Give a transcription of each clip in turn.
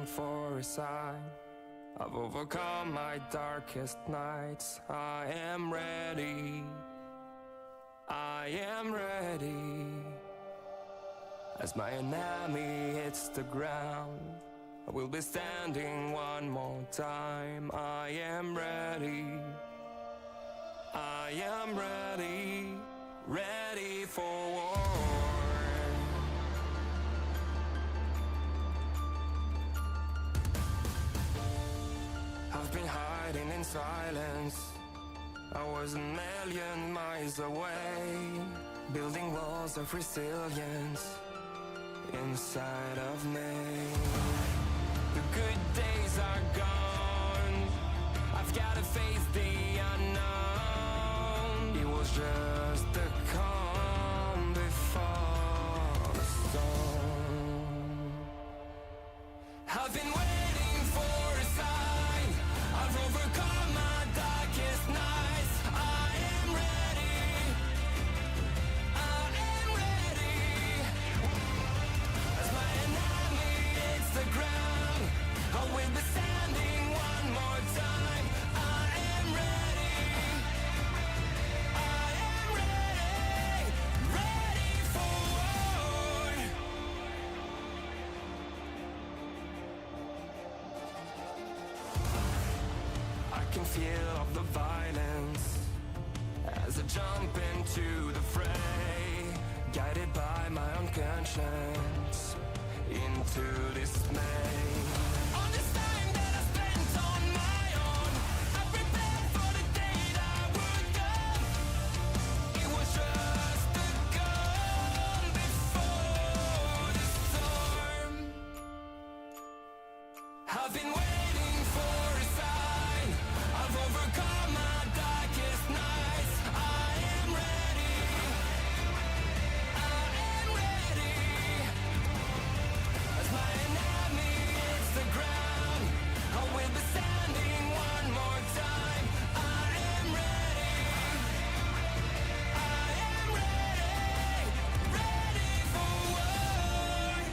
for a sign. I've overcome my darkest nights. I am ready. I am ready. As my enemy hits the ground, I will be standing one more time. I am ready. I am ready. Ready for war. I've been hiding in silence. I was a million miles away, building walls of resilience inside of me. The good days are gone. I've gotta face the unknown. It was just the calm before the storm. I've been waiting for a sign. I've overcome my darkest nights. I am ready. I am ready. As my enemy hits the ground, I will be standing one more time. I am ready. I am ready. Ready for war. I can feel all the violence as I jump into the fray, guided by my own conscience into dismay. All this time that I spent on my own, I prepared for the day that would come. It was just the calm before the storm. I've been waiting for a sign. I've overcome my darkest nights. I am ready. I am ready. As my enemy hits the ground, I will be standing one more time. I am ready. I am ready. Ready for war.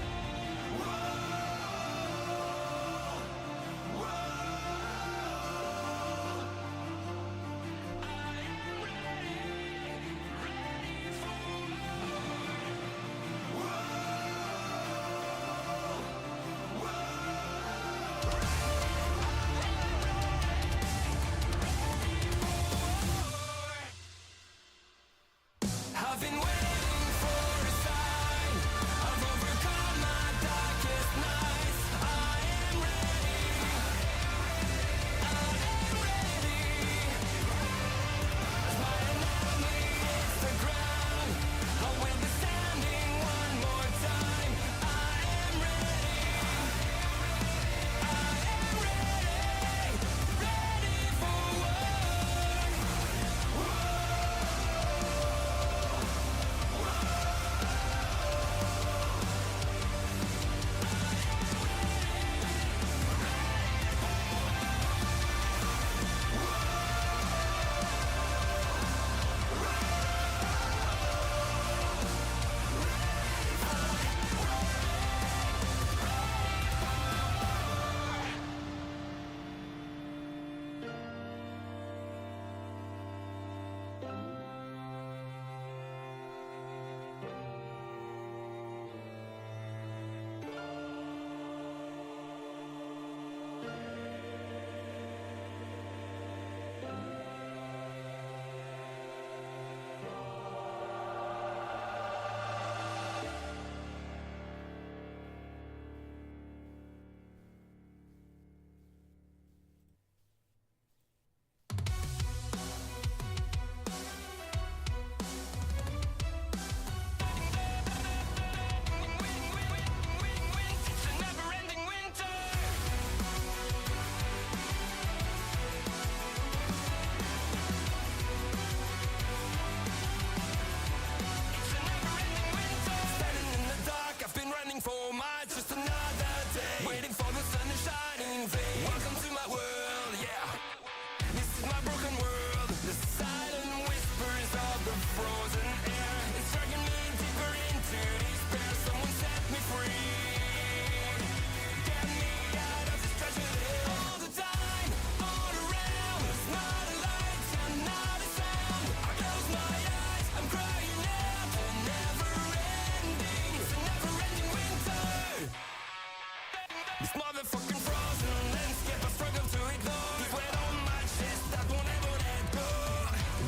This motherfucking frozen landscape I struggle to ignore. This weight on my chest that won't ever let go.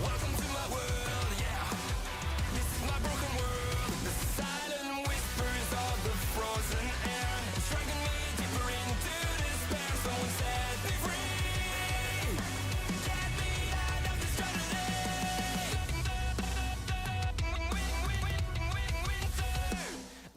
Welcome to my world, yeah. This is my broken world. The silent whispers of the frozen air, dragging me deeper into despair. Someone set me free. Get me out of this tragedy.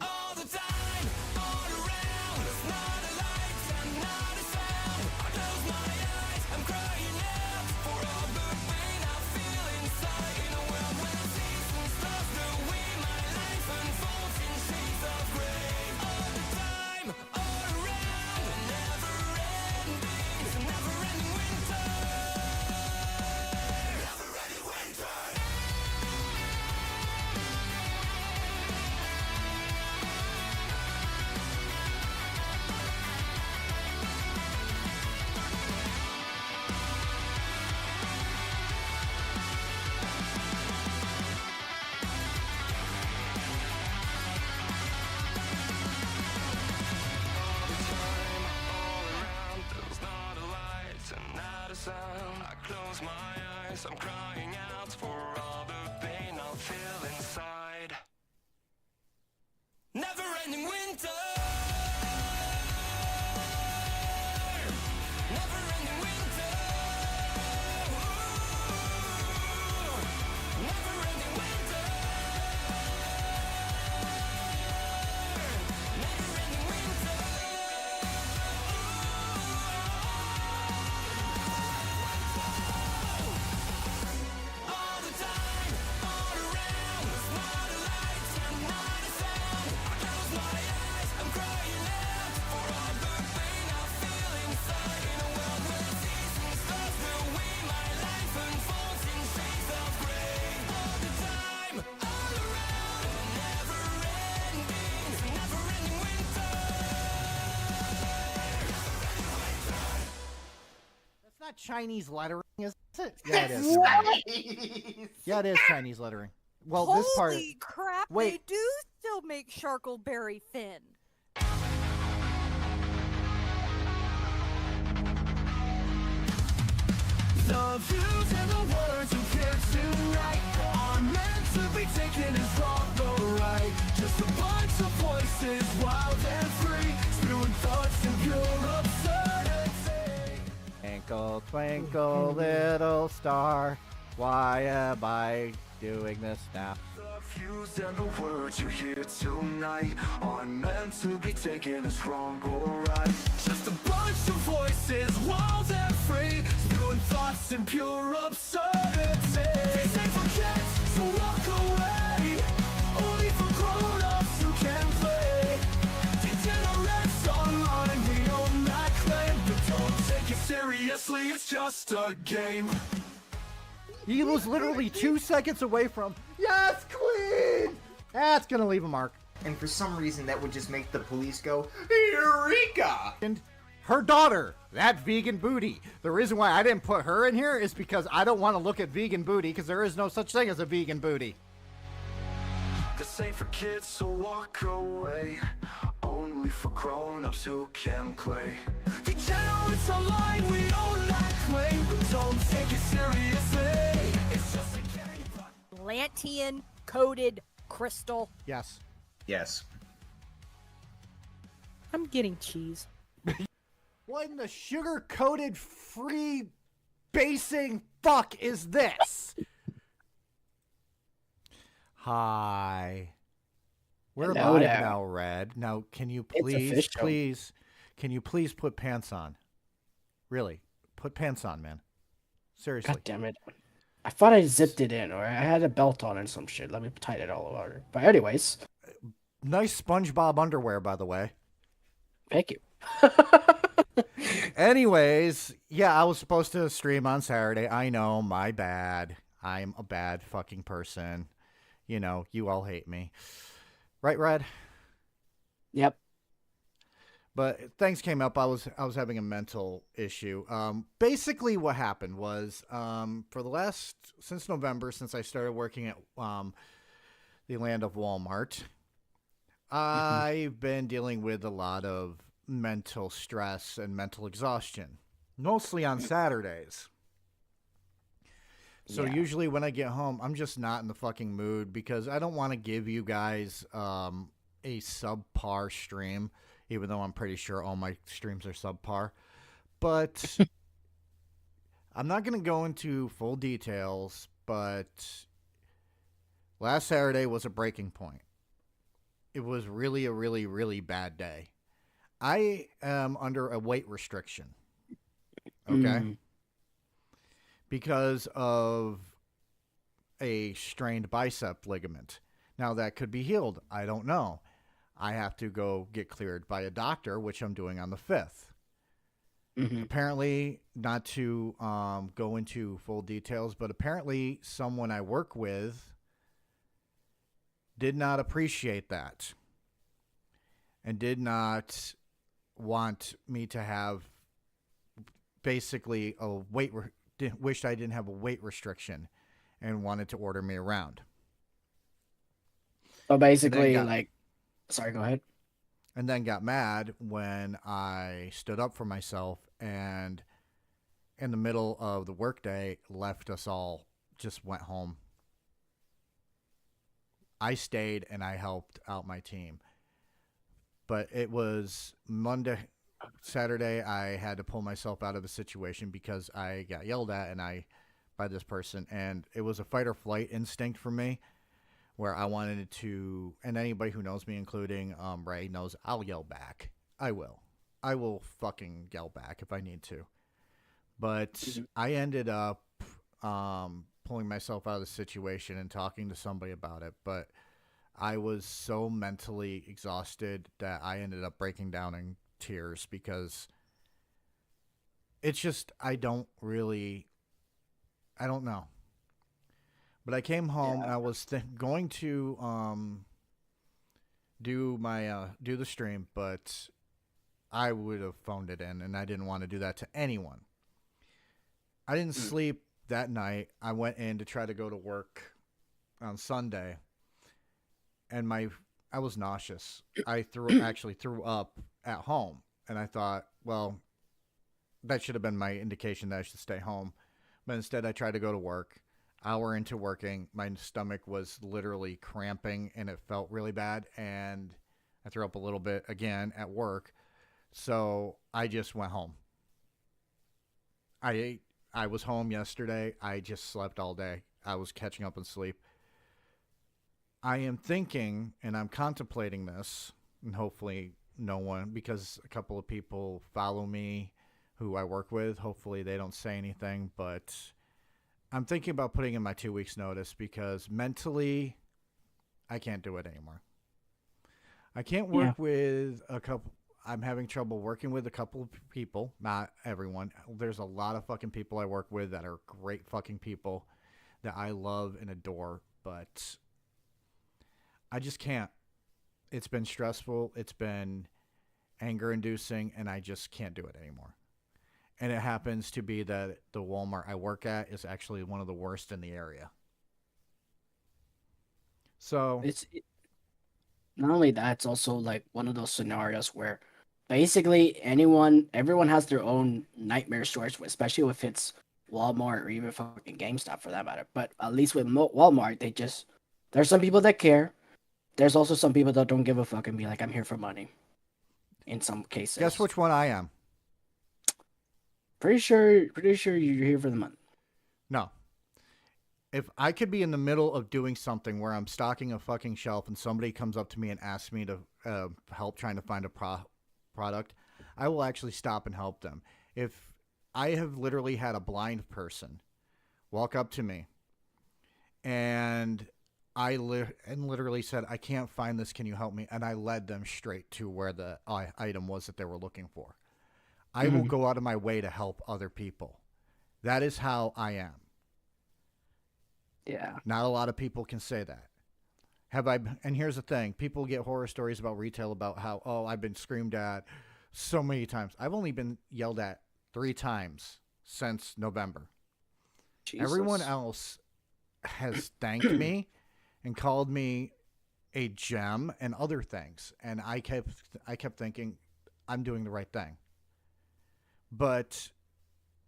All the time, all around. There's not a light and not a sound. I close my eyes, I'm crying out for all the pain I feel inside. In a world where seasons lost the way my life unfolds in shades of gray. All the time, all around. Never ending, it's a never ending winter. Never ending winter. There's not a light and not a sound. I close my eyes, I'm crying out for all the pain I feel inside. Never ending winter. Never ending winter. Never ending winter. Never ending winter. All the time, all around. There's not a light and not a sound. I close my eyes, I'm crying out for all the pain I feel inside. In a world where seasons lost the way my life unfolds in shades of gray. All the time, all around. Never ending, it's a never ending winter. That's not Chinese lettering, is it? Yeah, it is. Nice. Yeah, it is Chinese lettering. Well, this part. Holy crap, Wait. they do still make Sharkleberry Finn. The views and the words you hear tonight are meant to be taken as wrong or right. Just a bunch of voices, wild and free, spewing thoughts and pure absurdity. Twinkle, twinkle, little star, why am I doing this now? The views and the words you hear tonight are meant to be taken as wrong or right. Just a bunch of voices, wild and free, spewing thoughts and pure absurdity. These ain't for kids, so walk away. Only for grown-ups who can play. Degenerates online, we own that claim. But don't take it seriously, it's just a game. He was literally 2 seconds away from, yes, queen! That's gonna leave a mark. And for some reason, that would just make the police go, Eureka! And her daughter, that vegan booty. The reason why I didn't put her in here is because I don't want to look at vegan booty, because there is no such thing as a vegan booty. This ain't for kids, so walk away. Only for grown-ups who can play. Degenerates online, we own that claim. But don't take it seriously, it's just a game. Lantean coated crystal. Yes. Yes. I'm getting cheese. What in the sugar-coated free basing fuck is this? Hi. We're Hello live there. now, Red. Now, can you It's official. can you please put pants on? Really, put pants on, man. Seriously. God damn it. I thought I zipped it in, or I had a belt on and some shit. Let me tighten it all over. But anyways, Nice SpongeBob underwear, by the way. thank you. Anyways, yeah, I was supposed to stream on Saturday. I know, my bad. I'm a bad fucking person. You know, you all hate me. Right, Red? Yep. But things came up. I was having a mental issue. Basically, what happened was for the since November, since I started working at the land of Walmart, I've been dealing with a lot of mental stress and mental exhaustion, mostly on Saturdays. So Yeah. usually when I get home, I'm just not in the fucking mood because I don't want to give you guys a subpar stream, even though I'm pretty sure all my streams are subpar. But I'm not going to go into full details, but last Saturday was a breaking point. It was really a really, really bad day. I am under a weight restriction. Okay? Mm. Because of a strained bicep ligament. Now, that could be healed. I don't know. I have to go get cleared by a doctor, which I'm doing on the 5th. Mm-hmm. Apparently, not to go into full details, but apparently someone I work with did not appreciate that and did not want me to have basically a wished I didn't have a weight restriction and wanted to order me around. So basically, got- like, sorry, go ahead. And then got mad when I stood up for myself and in the middle of the workday left us all, just went home. I stayed and I helped out my team. But it was Saturday, I had to pull myself out of the situation because I got yelled at by this person, and it was a fight or flight instinct for me where I wanted to, and anybody who knows me, including Ray, knows I'll yell back. I will fucking yell back if I need to. But I ended up pulling myself out of the situation and talking to somebody about it, but I was so mentally exhausted that I ended up breaking down in tears because it's just, I don't know. But I came home and I was going to do the stream, but I would have phoned it in and I didn't want to do that to anyone. I didn't sleep that night. I went in to try to go to work on Sunday, and I was nauseous. I actually threw up at home, and I thought, well, that should have been my indication that I should stay home. But instead, I tried to go to work. Hour into working, my stomach was literally cramping, and it felt really bad, and I threw up a little bit again at work. So I just went home. I was home yesterday. I just slept all day. I was catching up on sleep. I am thinking, and I'm contemplating this, and hopefully no one, because a couple of people follow me who I work with. Hopefully they don't say anything, but I'm thinking about putting in my 2 weeks notice because mentally I can't do it anymore. I can't work with I'm having trouble working with a couple of people, not everyone. There's a lot of fucking people I work with that are great fucking people that I love and adore, but I just can't. It's been stressful. It's been anger-inducing, and I just can't do it anymore. And it happens to be that the Walmart I work at is actually one of the worst in the area. So Not only that, it's also like one of those scenarios where basically everyone has their own nightmare stories, especially if it's Walmart or even fucking GameStop for that matter. But at least with Walmart, there's some people that care. There's also some people that don't give a fuck and be like, I'm here for money. In some cases. guess which one I am? Pretty sure you're here for the money. No. If I could be in the middle of doing something where I'm stocking a fucking shelf and somebody comes up to me and asks me to help trying to find a product, I will actually stop and help them. If I have literally had a blind person walk up to me and I literally said, I can't find this, can you help me? And I led them straight to where the item was that they were looking for. I will go out of my way to help other people. That is how I am. Yeah. Not a lot of people can say that. And here's the thing. People get horror stories about retail about how, I've been screamed at so many times. I've only been yelled at 3 times since November. Jesus. Everyone else has thanked me and called me a gem and other things. And I kept thinking, I'm doing the right thing. But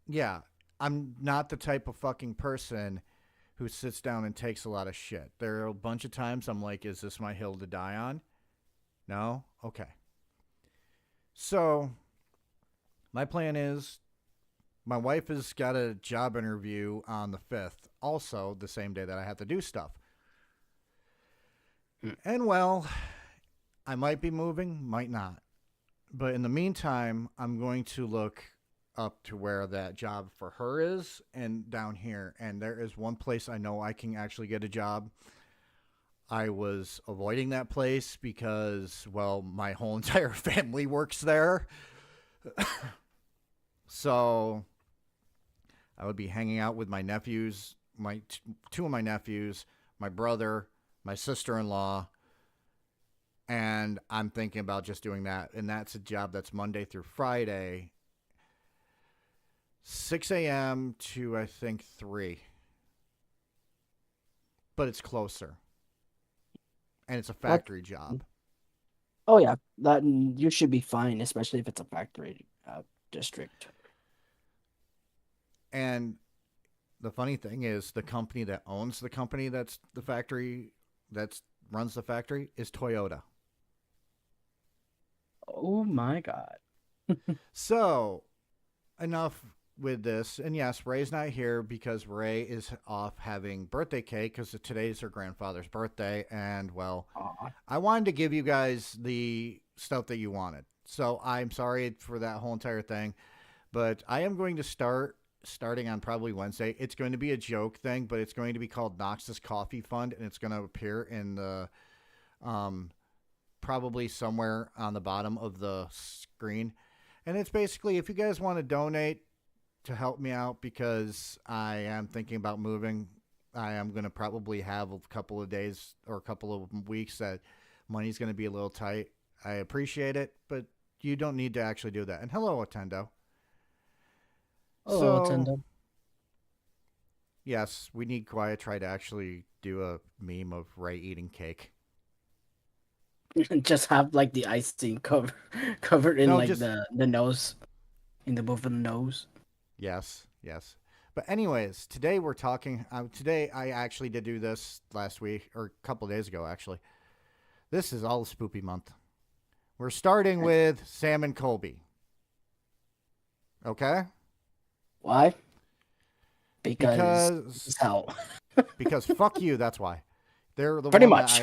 yeah, I'm not the type of fucking person who sits down and takes a lot of shit. There are a bunch of times I'm like, is this my hill to die on? No? Okay. So my plan is, my wife has got a job interview on the 5th, also the same day that I have to do stuff. And well, I might be moving, might not. But in the meantime, I'm going to look up to where that job for her is and down here. And there is one place I know I can actually get a job. I was avoiding that place because, well, my whole entire family works there. So I would be hanging out with my nephews, two of my nephews, my brother, my sister-in-law, and I'm thinking about just doing that. And that's a job that's Monday through Friday, 6 a.m. to, I think, 3. But it's closer. And it's a factory job. Oh yeah, that you should be fine, especially if it's a factory district. And the funny thing is, the company that owns the company that's the factory, that runs the factory, is Toyota. Oh my god. So, enough with this. And yes, Ray's not here because Ray is off having birthday cake because today's her grandfather's birthday. And, well, I wanted to give you guys the stuff that you wanted. So I'm sorry for that whole entire thing. But I am going to starting on probably Wednesday. It's going to be a joke thing, but it's going to be called Nox's Coffee Fund, and it's going to appear in the probably somewhere on the bottom of the screen. And it's basically, if you guys want to donate to help me out, because I am thinking about moving, I am going to probably have a couple of days or a couple of weeks that money's going to be a little tight. I appreciate it, but you don't need to actually do that. And hello, Attendo. Oh, Attendo. Yes, we need Quiet Try to actually do a meme of Ray eating cake. Just have like the icing covered in the nose, in the booth of the nose. Yes. But anyways, today we're talking. Today I actually did do this last week or a couple of days ago. Actually, this is all Spoopy month. We're starting with Sam and Colby. Okay. Why? Because how? Because fuck you. That's why. They're the Pretty one much.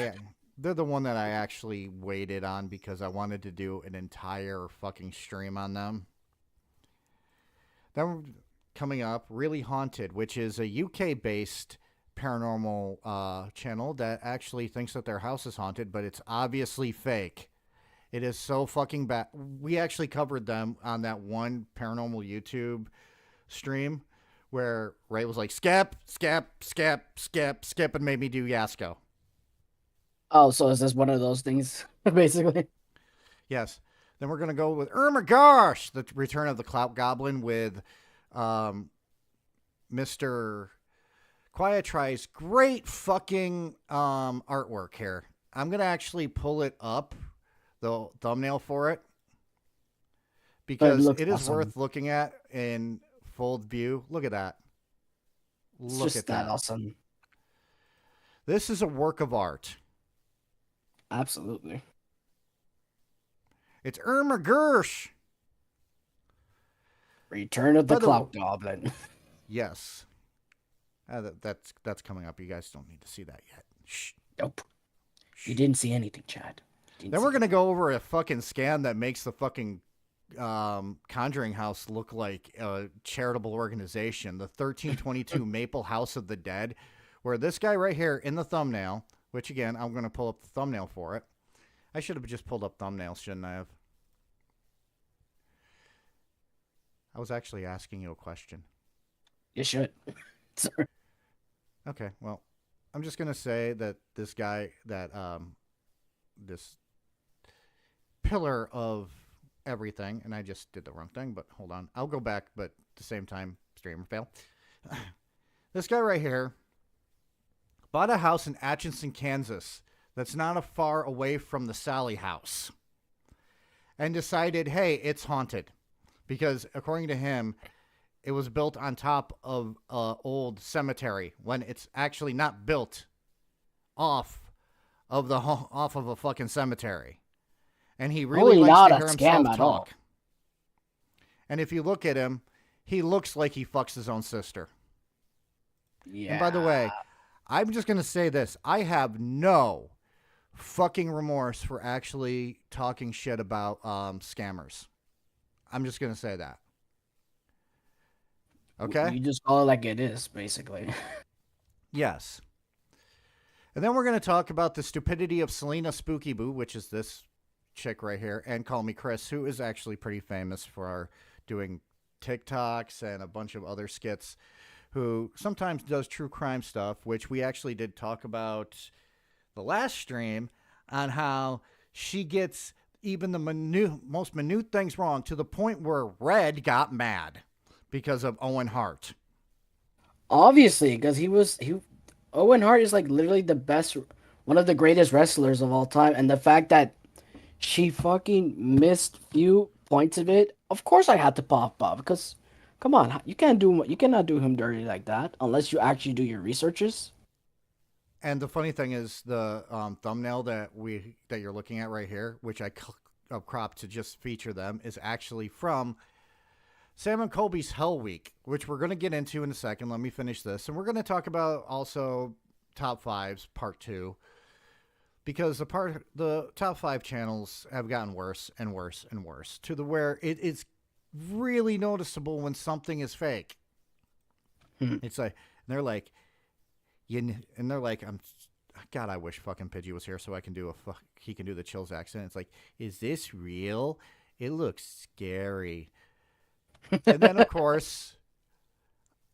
They're the one that I actually waited on because I wanted to do an entire fucking stream on them. Then coming up, Really Haunted, which is a UK-based paranormal channel that actually thinks that their house is haunted, but it's obviously fake. It is so fucking bad. We actually covered them on that one paranormal YouTube stream where Ray was like, skip, and made me do Yasko. Oh, so is this one of those things, basically? Yes. Then we're going to go with Gosh, the Return of the Clout Goblin with Mr. Quiet Try's great fucking artwork here. I'm going to actually pull it up, the thumbnail for it, because it is awesome. worth looking at in full view. Look at that. Look at that. Awesome. This is a work of art. Absolutely. It's Gersh. Return of the Clout Goblin. Yes. That's coming up. You guys don't need to see that yet. Shh. Nope. You didn't see anything, Chad. Then we're going to go over a fucking scam that makes the fucking Conjuring House look like a charitable organization. The 1322 Maple House of the Dead, where this guy right here in the thumbnail, which again, I'm going to pull up the thumbnail for it. I should have just pulled up thumbnails, shouldn't I have? I was actually asking you a question. You should. Sorry. Okay, well, I'm just going to say that this guy, that this pillar of everything, and I just did the wrong thing, but hold on. I'll go back, but at the same time, streamer fail. This guy right here bought a house in Atchison, Kansas that's not far away from the Sally house. and decided, hey, it's haunted. Because according to him, it was built on top of an old cemetery when it's actually not built off of a fucking cemetery. And he really Probably likes not to a hear scam himself at talk. all. And if you look at him, he looks like he fucks his own sister. Yeah. And by the way, I'm just going to say this. I have no fucking remorse for actually talking shit about scammers. I'm just going to say that. Okay? You just call it like it is, basically. Yes. And then we're going to talk about the stupidity of Selena Spooky Boo, which is this chick right here, and Call Me Chris, who is actually pretty famous for doing TikToks and a bunch of other skits, who sometimes does true crime stuff, which we actually did talk about the last stream on how she gets even the most minute things wrong to the point where Red got mad because of Owen Hart. Obviously, because Owen Hart is like literally the best, one of the greatest wrestlers of all time, and the fact that she fucking missed few points of it, of course I had to pop up because, come on, you cannot do him dirty like that unless you actually do your researches. And the funny thing is, the thumbnail that you're looking at right here, which I cropped to just feature them, is actually from Sam and Colby's Hell Week, which we're going to get into in a second. Let me finish this. And we're going to talk about also Top 5s, Part 2. Because the Top 5 channels have gotten worse and worse and worse. To the where it's really noticeable when something is fake. It's like, they're like, God, I wish fucking Pidgey was here so I can he can do the Chills accent. It's like, is this real? It looks scary. And then, of course,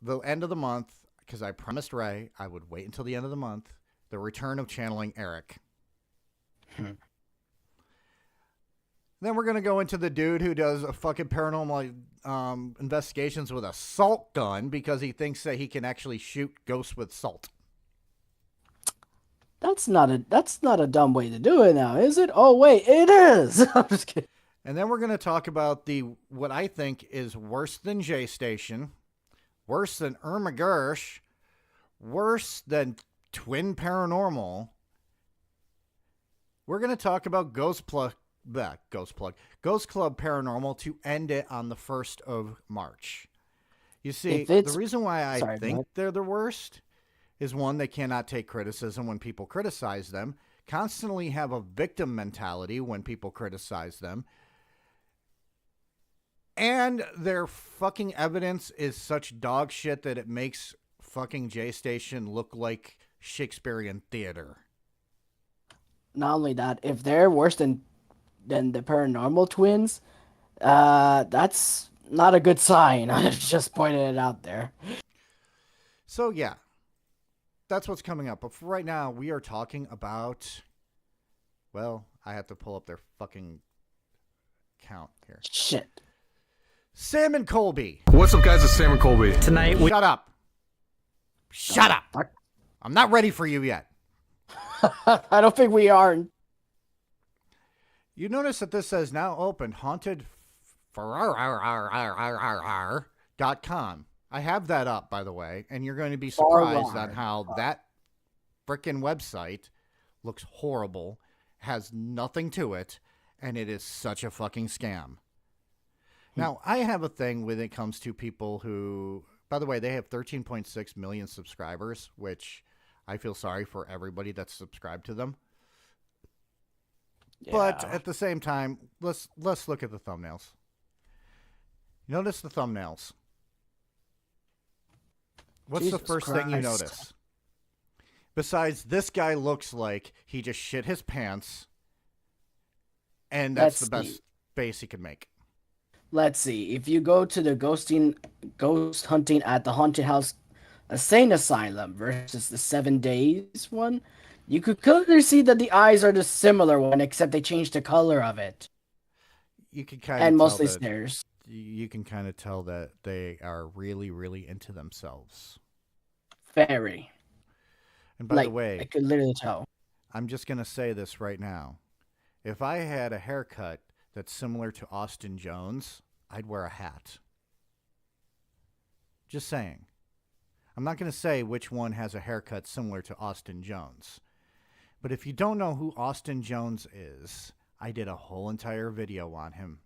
the end of the month, because I promised Ray I would wait until the end of the month, the return of channeling Eric. Then we're going to go into the dude who does a fucking paranormal investigations with a salt gun because he thinks that he can actually shoot ghosts with salt. That's not a dumb way to do it now, is it? Oh wait, it is. I'm just kidding. And then we're going to talk about what I think is worse than J Station, worse than Irma Gersh, worse than Twin Paranormal. We're going to talk about Ghost Club Paranormal to end it on the 1st of March. You see, the reason why I think they're the worst is, one, they cannot take criticism when people criticize them, constantly have a victim mentality when people criticize them, and their fucking evidence is such dog shit that it makes fucking J Station look like Shakespearean theater. Not only that, if they're worse than the Paranormal Twins, that's not a good sign. I just pointed it out there. So yeah, that's what's coming up. But for right now, we are talking about, well, I have to pull up their fucking count here. Shit. Sam and Colby. What's up, guys? It's Sam and Colby. Tonight we... Shut up. Shut up. I'm not ready for you yet. I don't think we are. You notice that this says now open haunted .com. I have that up, by the way, and you're going to be surprised on how that frickin' website looks horrible, has nothing to it, and it is such a fucking scam. Now, I have a thing when it comes to people who, by the way, they have 13.6 million subscribers, which I feel sorry for everybody that's subscribed to them. Yeah. But at the same time, let's look at the thumbnails. Notice the thumbnails. What's the first thing you notice? Besides, this guy looks like he just shit his pants, and that's the best base he could make. Let's see. If you go to the ghost hunting at the haunted house insane asylum versus the 7 days one, you could clearly see that the eyes are the similar one, except they changed the color of it. You can kind of and mostly stairs. You can kind of tell that they are really, really into themselves. Very. And by the way, I could literally tell. I'm just gonna say this right now. If I had a haircut that's similar to Austin Jones, I'd wear a hat. Just saying. I'm not going to say which one has a haircut similar to Austin Jones. But if you don't know who Austin Jones is, I did a whole entire video on him.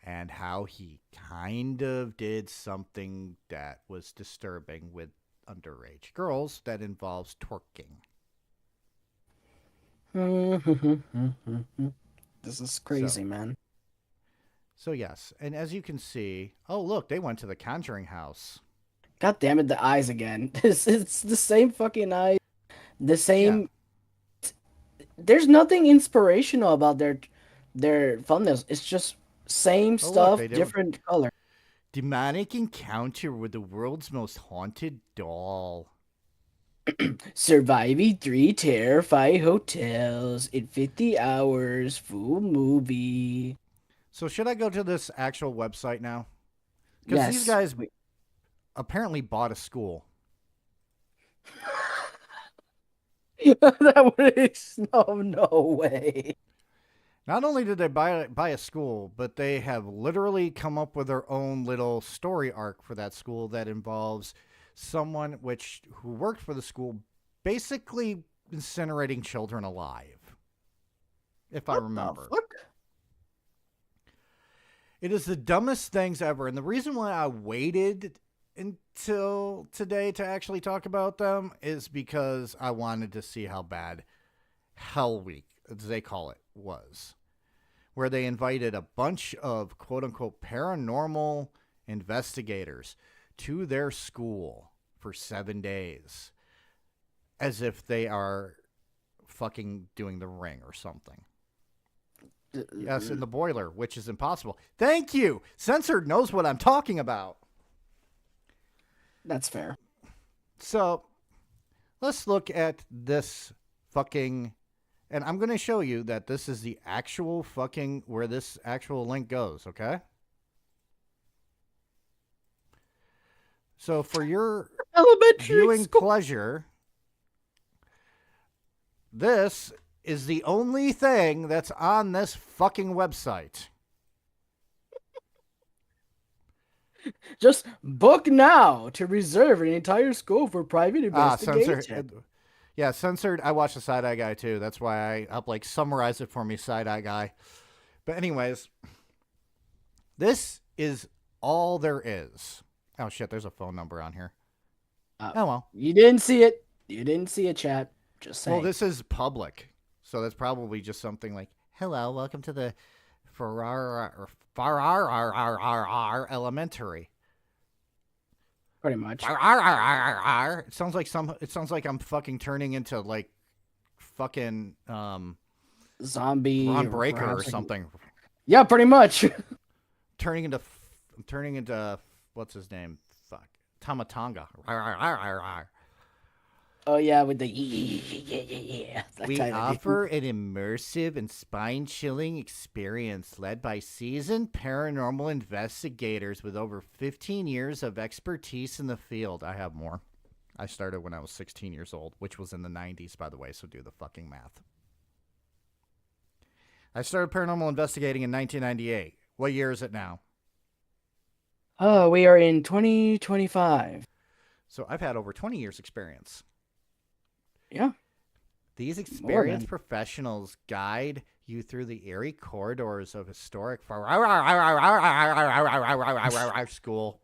And how he kind of did something that was disturbing with underage girls that involves twerking. This is crazy, man. So yes, and as you can see, oh look, they went to the Conjuring house. God damn it, the eyes again. It's the same fucking eye. The same. Yeah. There's nothing inspirational about their thumbnails. It's just same stuff, look, different color. Demonic encounter with the world's most haunted doll. Surviving 3 terrifying hotels in 50 hours. Full movie. So should I go to this actual website now? Because Yes. these guys apparently bought a school. That would no way. Not only did they buy a school, but they have literally come up with their own little story arc for that school that involves someone who worked for the school basically incinerating children alive. If I remember. The fuck? It is the dumbest things ever. And the reason why I waited until today to actually talk about them is because I wanted to see how bad Hell Week, as they call it, was. Where they invited a bunch of quote-unquote paranormal investigators to their school for 7 days. As if they are fucking doing the Ring or something. Yes, in the boiler, which is impossible. Thank you! Censored knows what I'm talking about. That's fair. So, let's look at this fucking... And I'm going to show you that this is the actual fucking... where this actual link goes, okay? So, for your viewing pleasure, this is the only thing that's on this fucking website. Just book now to reserve an entire school for private investigation. Censored. I watched the Side-Eye Guy too. That's why I summarize it for me, Side-Eye Guy. But anyways, this is all there is. Oh shit, there's a phone number on here. Oh well. You didn't see it. You didn't see it, chat. Just saying. Well, this is public. So that's probably just something like, hello, welcome to the Farrar Elementary. Pretty much. It sounds like I'm fucking turning into like fucking zombie Ron Breaker or something. Yeah, pretty much. turning into what's his name? Fuck. Tamatanga. Oh yeah, with the yeah. We offer an immersive and spine-chilling experience led by seasoned paranormal investigators with over 15 years of expertise in the field. I have more. I started when I was 16 years old, which was in the 90s, by the way, so do the fucking math. I started paranormal investigating in 1998. What year is it now? Oh, we are in 2025. So I've had over 20 years experience. Yeah. These experienced professionals guide you through the eerie corridors of historic school,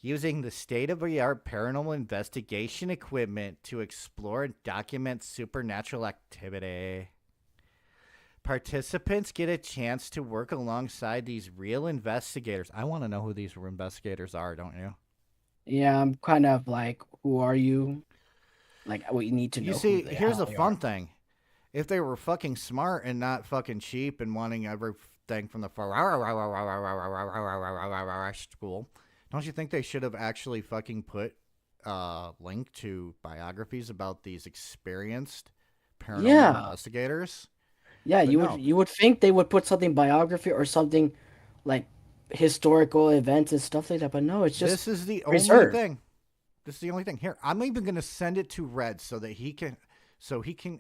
using the state-of-the-art paranormal investigation equipment to explore and document supernatural activity. Participants get a chance to work alongside these real investigators. I want to know who these investigators are, don't you? Yeah, I'm kind of like, who are you? Like, what you need to know. You see, here's the fun thing. If they were fucking smart and not fucking cheap and wanting everything from the school, don't you think they should have actually fucking put a link to biographies about these experienced paranormal investigators? Yeah, But you would think they would put something biography or something like historical events and stuff like that, but no, it's just this is the reserved. only thing. This is the only thing. Here, I'm even going to send it to Red so that he can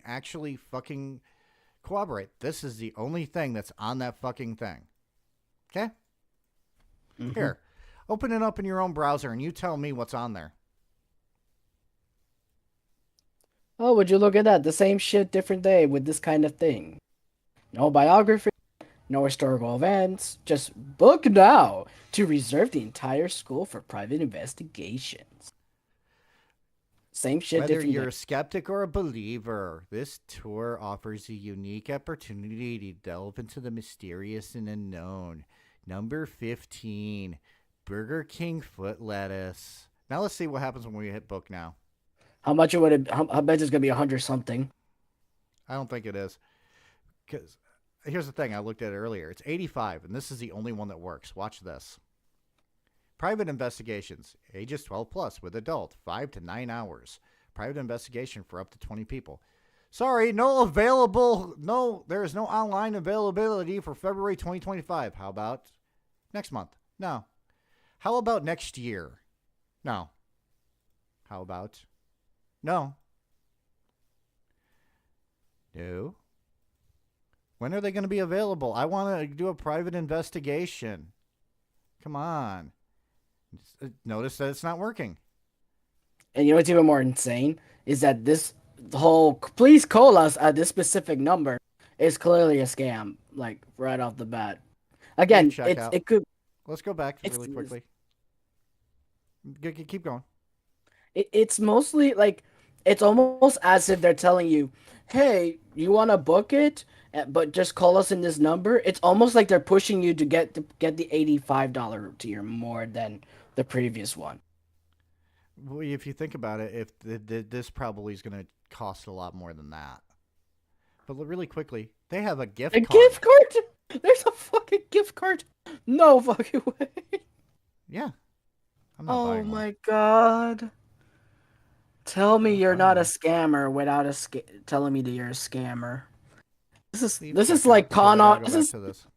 actually fucking Cooperate. This is the only thing that's on that fucking thing. Okay? Mhm. Here. Open it up in your own browser and you tell me what's on there. Oh, would you look at that? The same shit, different day with this kind of thing. No biography, no historical events. Just book now to reserve the entire school for private investigations. Same shit, Whether different you're day. a skeptic or a believer, this tour offers a unique opportunity to delve into the mysterious and unknown. Number 15, Burger King foot lettuce. Now let's see what happens when we hit book now. How much would it? I bet it's gonna be 100 something. I don't think it is. Because here's the thing. I looked at it earlier. It's 85, and this is the only one that works. Watch this. Private investigations. Ages 12 plus with adult. 5 to 9 hours. Private investigation for up to 20 people. Sorry, no available. No, there is no online availability for February 2025. How about next month? No. How about next year? No. How about? No. No. When are they going to be available? I want to do a private investigation. Come on. Notice that it's not working. And you know what's even more insane is that the whole please call us at this specific number is clearly a scam. Like right off the bat. Again, Check out. it could. Let's go back It's- really quickly. Keep going. It's mostly like it's almost as if they're telling you, "Hey, you want to book it, but just call us in this number." It's almost like they're pushing you to get the $85 tier more than the previous one. Well, if you think about it, if this probably is going to cost a lot more than that. But really quickly, they have a gift A card. gift card? There's a fucking gift card. No fucking way. Yeah. I'm not Oh buying one. my god. Tell me Not you're buying not a one. scammer without telling me that you're a scammer. This Leave is checkout, like because I con gotta art. go This back is to this.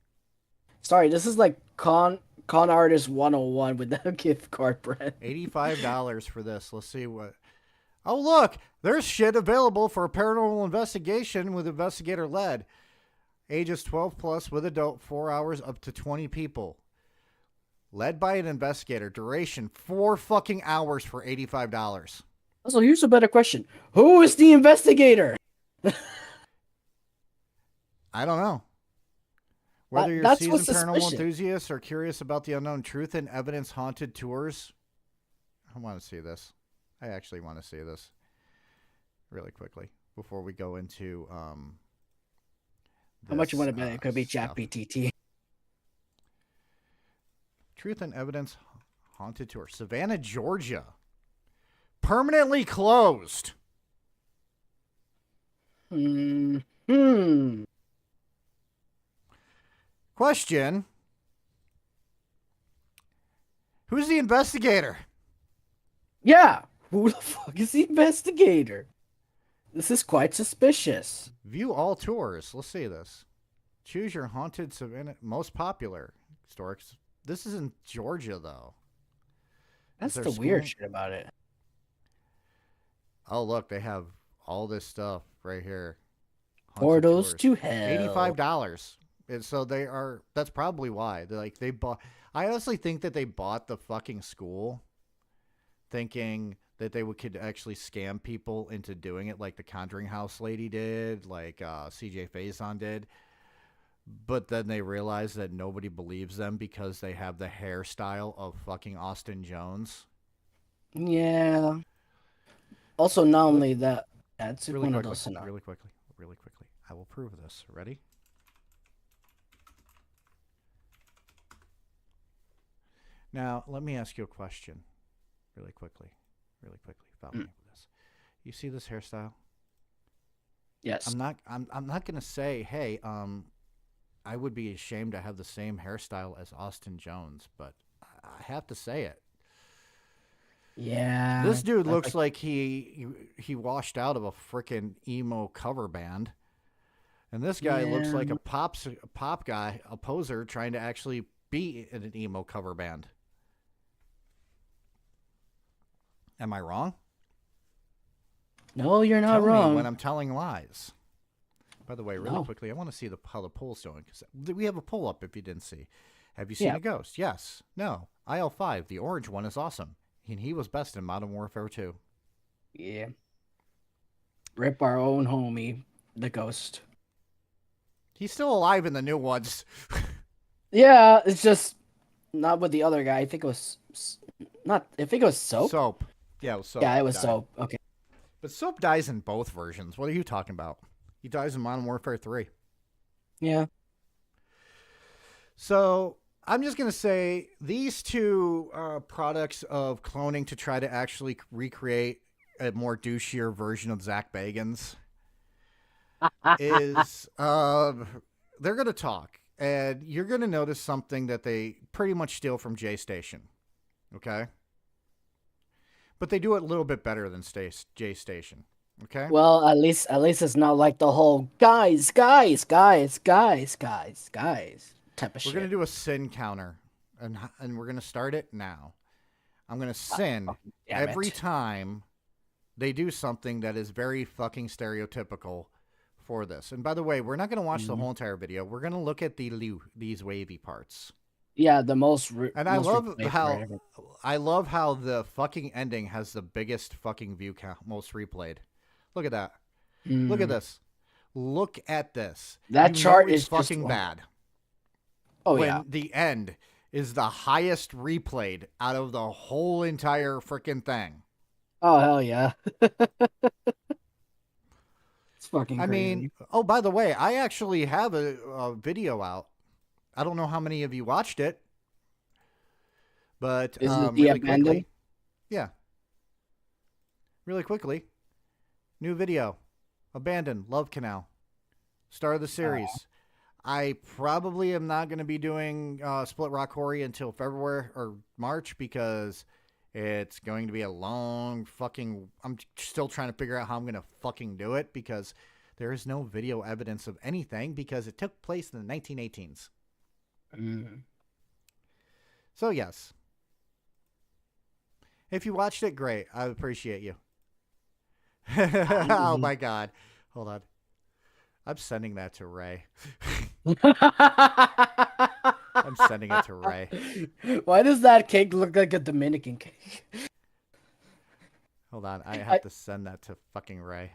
sorry. This is like con artist 101 with that gift card, Brett. $85 for this. Let's see what. Oh, look. There's shit available for a paranormal investigation with investigator led. Ages 12 plus with adult, 4 hours, up to 20 people. Led by an investigator. Duration 4 fucking hours for $85. So here's a better question: who is the investigator? I don't know. Whether you're a That's seasoned what's paranormal suspicious. enthusiast or curious about the unknown, truth and evidence haunted tours. I want to see this. I actually want to see this really quickly before we go into How much you want to bet it could be stuff. ChatGPT? Truth and evidence haunted tour. Savannah, Georgia. Permanently closed. Hmm. Question. Who's the investigator? Yeah. Who the fuck is the investigator? This is quite suspicious. View all tours. Let's see this. Choose your haunted Savannah. Most popular. Historic. This is in Georgia, though. That's there the weird school- shit about it. Oh, look. They have all this stuff right here. Haunted Portals tours. to hell. $85. And so they are. That's probably why. They bought. I honestly think that they bought the fucking school thinking that they could actually scam people into doing it like the Conjuring House lady did, like CJ Faison did. But then they realized that nobody believes them because they have the hairstyle of fucking Austin Jones. Yeah. Also, not only that, that's Really one of quickly, those scenarios. really quickly. I will prove this. Ready? Now, let me ask you a question. Really quickly. Follow me with this. You see this hairstyle? Yes. I'm not gonna say, hey, I would be ashamed to have the same hairstyle as Austin Jones, but I have to say it. Yeah. This dude looks like he washed out of a freaking emo cover band. And this guy looks like a pop guy, a poser trying to actually be in an emo cover band. Am I wrong? No, you're not Tell wrong. me when I'm telling lies. By the way, really No. quickly, I want to see how the poll's doing because we have a poll up. If you didn't see, have you seen Yeah. a ghost? Yes. No. IL5, the orange one, is awesome, and he was best in Modern Warfare 2. Yeah. Rip our own homie, the ghost. He's still alive in the new ones. Yeah, it's just not with the other guy. I think it was not. I think it was Soap. Soap. Yeah, it was Soap. Yeah, it was died. Soap. Okay. But Soap dies in both versions. What are you talking about? He dies in Modern Warfare 3. Yeah. So I'm just going to say these two products of cloning to try to actually recreate a more douchier version of Zach Bagans is they're going to talk. And you're going to notice something that they pretty much steal from J Station. Okay? But they do it a little bit better than J Station. Okay? Well, at least it's not like the whole guys type of shit. We're going to do a sin counter. And we're going to start it now. I'm going to sin damn every it. time they do something that is very fucking stereotypical for this. And by the way, we're not going to watch the whole entire video. We're going to look at these wavy parts. Yeah, the most. And I love how the fucking ending has the biggest fucking view count, most replayed. Look at that. Look at this. Look at this. That chart is fucking just, bad. Oh when yeah. the end is the highest replayed out of the whole entire freaking thing. Oh hell yeah. It's fucking crazy. I mean, oh, by the way, I actually have a video out. I don't know how many of you watched it, but Is it the really abandoned? quickly, yeah, really quickly, new video, Abandoned Love Canal, star of the series. I probably am not going to be doing Split Rock Quarry until February or March because it's going to be a long fucking... I'm still trying to figure out how I'm going to fucking do it because there is no video evidence of anything because it took place in the 1918s. So, yes. If you watched it, great. I appreciate you. Oh, my God. Hold on. I'm sending that to Ray. I'm sending it to Ray. Why does that cake look like a Dominican cake? Hold on. I have to send that to fucking Ray.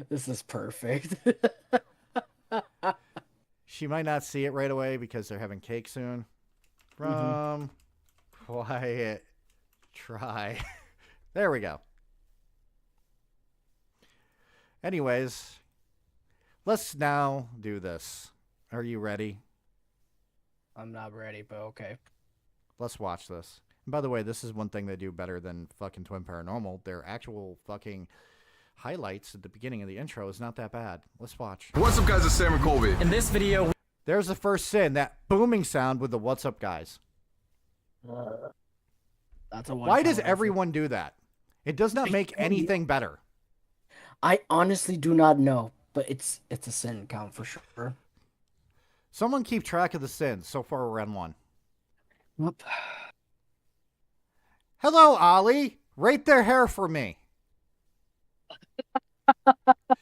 This is perfect. She might not see it right away because they're having cake soon. From Quiet Try. There we go. Anyways, let's now do this. Are you ready? I'm not ready, but okay. Let's watch this. And by the way, this is one thing they do better than fucking Twin Paranormal. Their actual fucking highlights at the beginning of the intro is not that bad. Let's watch. What's up, guys? It's Sam and Colby. In this video, There's the first sin, that booming sound with the "What's up, guys?" That's a Why does one-time everyone do that? It does not make anything better. I honestly do not know, but it's a sin count for sure. Someone keep track of the sins. So far, we're on 1. Whoop. Hello, Ollie. Rate their hair for me.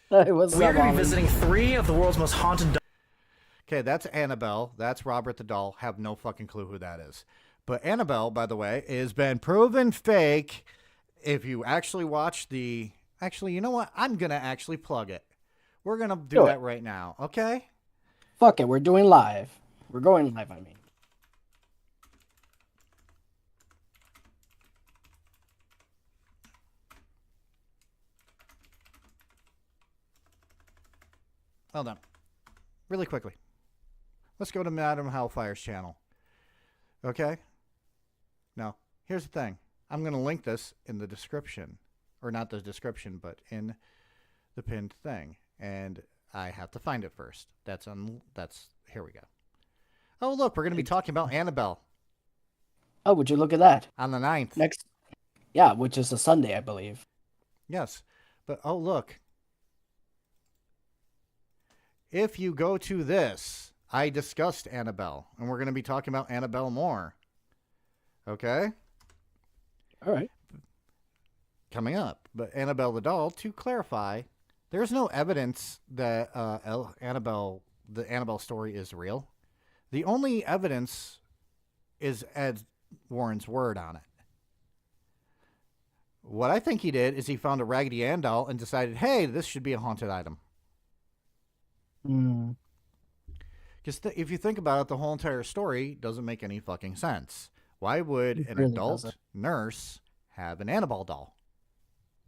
What's we're up, going to be Ollie? visiting 3 of the world's most haunted Okay, that's Annabelle. That's Robert the Doll. Have no fucking clue who that is. But Annabelle, by the way, has been proven fake. If you actually watch the... Actually, you know what? I'm going to actually plug it. We're going to do that right now, okay? Fuck it, we're doing live. We're going live, I mean. Hold on. Really quickly. Let's go to Madam Hellfire's channel. Okay? Now, here's the thing. I'm going to link this in the description. Or not the description, but in the pinned thing. And I have to find it first. Here we go. Oh, look, we're going to be talking about Annabelle Oh, would you look at that? on the 9th. Next. Yeah, which is a Sunday, I believe. Yes. But, oh, look. If you go to this, I discussed Annabelle. And we're going to be talking about Annabelle more. Okay? All right. Coming up. But Annabelle the doll, to clarify, There's no evidence that the Annabelle story is real. The only evidence is Ed Warren's word on it. What I think he did is he found a Raggedy Ann doll and decided, hey, this should be a haunted item. Because if you think about it, the whole entire story doesn't make any fucking sense. Why would an adult nurse have an Annabelle doll?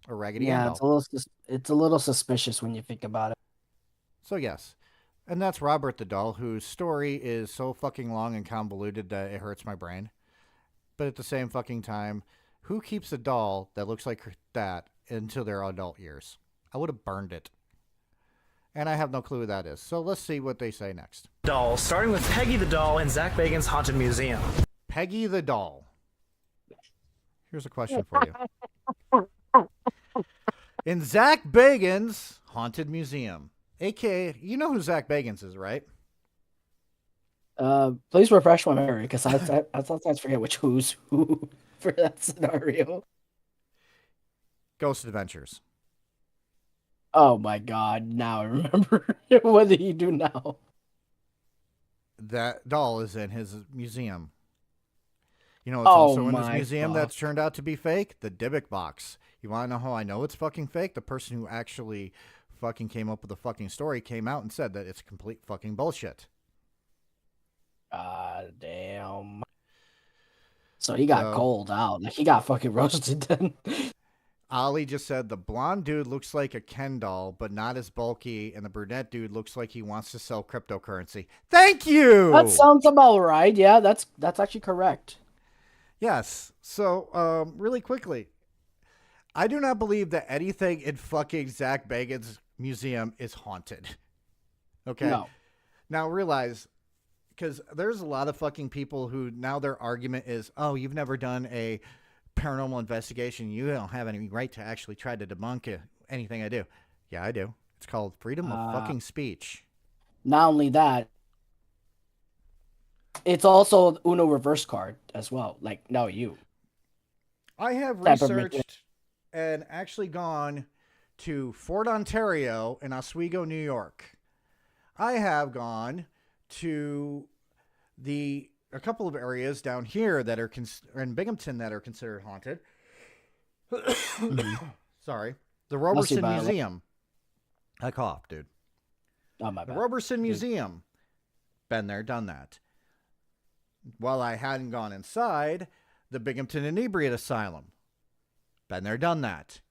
Or Raggedy Ann doll? It's a little suspicious when you think about it. So yes. And that's Robert the doll, whose story is so fucking long and convoluted that it hurts my brain. But at the same fucking time, who keeps a doll that looks like that until their adult years? I would have burned it. And I have no clue who that is. So let's see what they say next. Dolls, starting with Peggy the doll in Zach Bagans' Haunted Museum. Peggy the doll. Here's a question for you. In Zach Bagans' Haunted Museum, a.k.a. you know who Zach Bagans is, right? Please refresh my memory, because I sometimes forget who's who for that scenario. Ghost Adventures. Oh my god, now I remember. What did he do now? That doll is in his museum. You know what's also in his museum that's turned out to be fake? The Dybbuk box. You want to know how I know it's fucking fake? The person who actually fucking came up with the fucking story came out and said that it's complete fucking bullshit. God damn. So he got cold out. Like, he got fucking roasted then. Ollie just said the blonde dude looks like a Ken doll, but not as bulky, and the brunette dude looks like he wants to sell cryptocurrency. Thank you! That sounds about right. Yeah, that's actually correct. Yes. So, really quickly, I do not believe that anything in fucking Zach Bagans' museum is haunted. Okay? No. Now realize, because there's a lot of fucking people who now their argument is, oh, you've never done a paranormal investigation. You don't have any right to actually try to debunk anything I do. Yeah, I do. It's called freedom of fucking speech. Not only that, it's also Uno reverse card as well. Like, no, you. I have researched and actually gone to Fort Ontario and Oswego, New York. I have gone to a couple of areas down here that are in Binghamton that are considered haunted. Sorry. The Roberson Museum. I coughed, dude. Oh, my bad. The Roberson Museum. Been there, done that. While I hadn't gone inside, the Binghamton Inebriate Asylum. Been there, done that.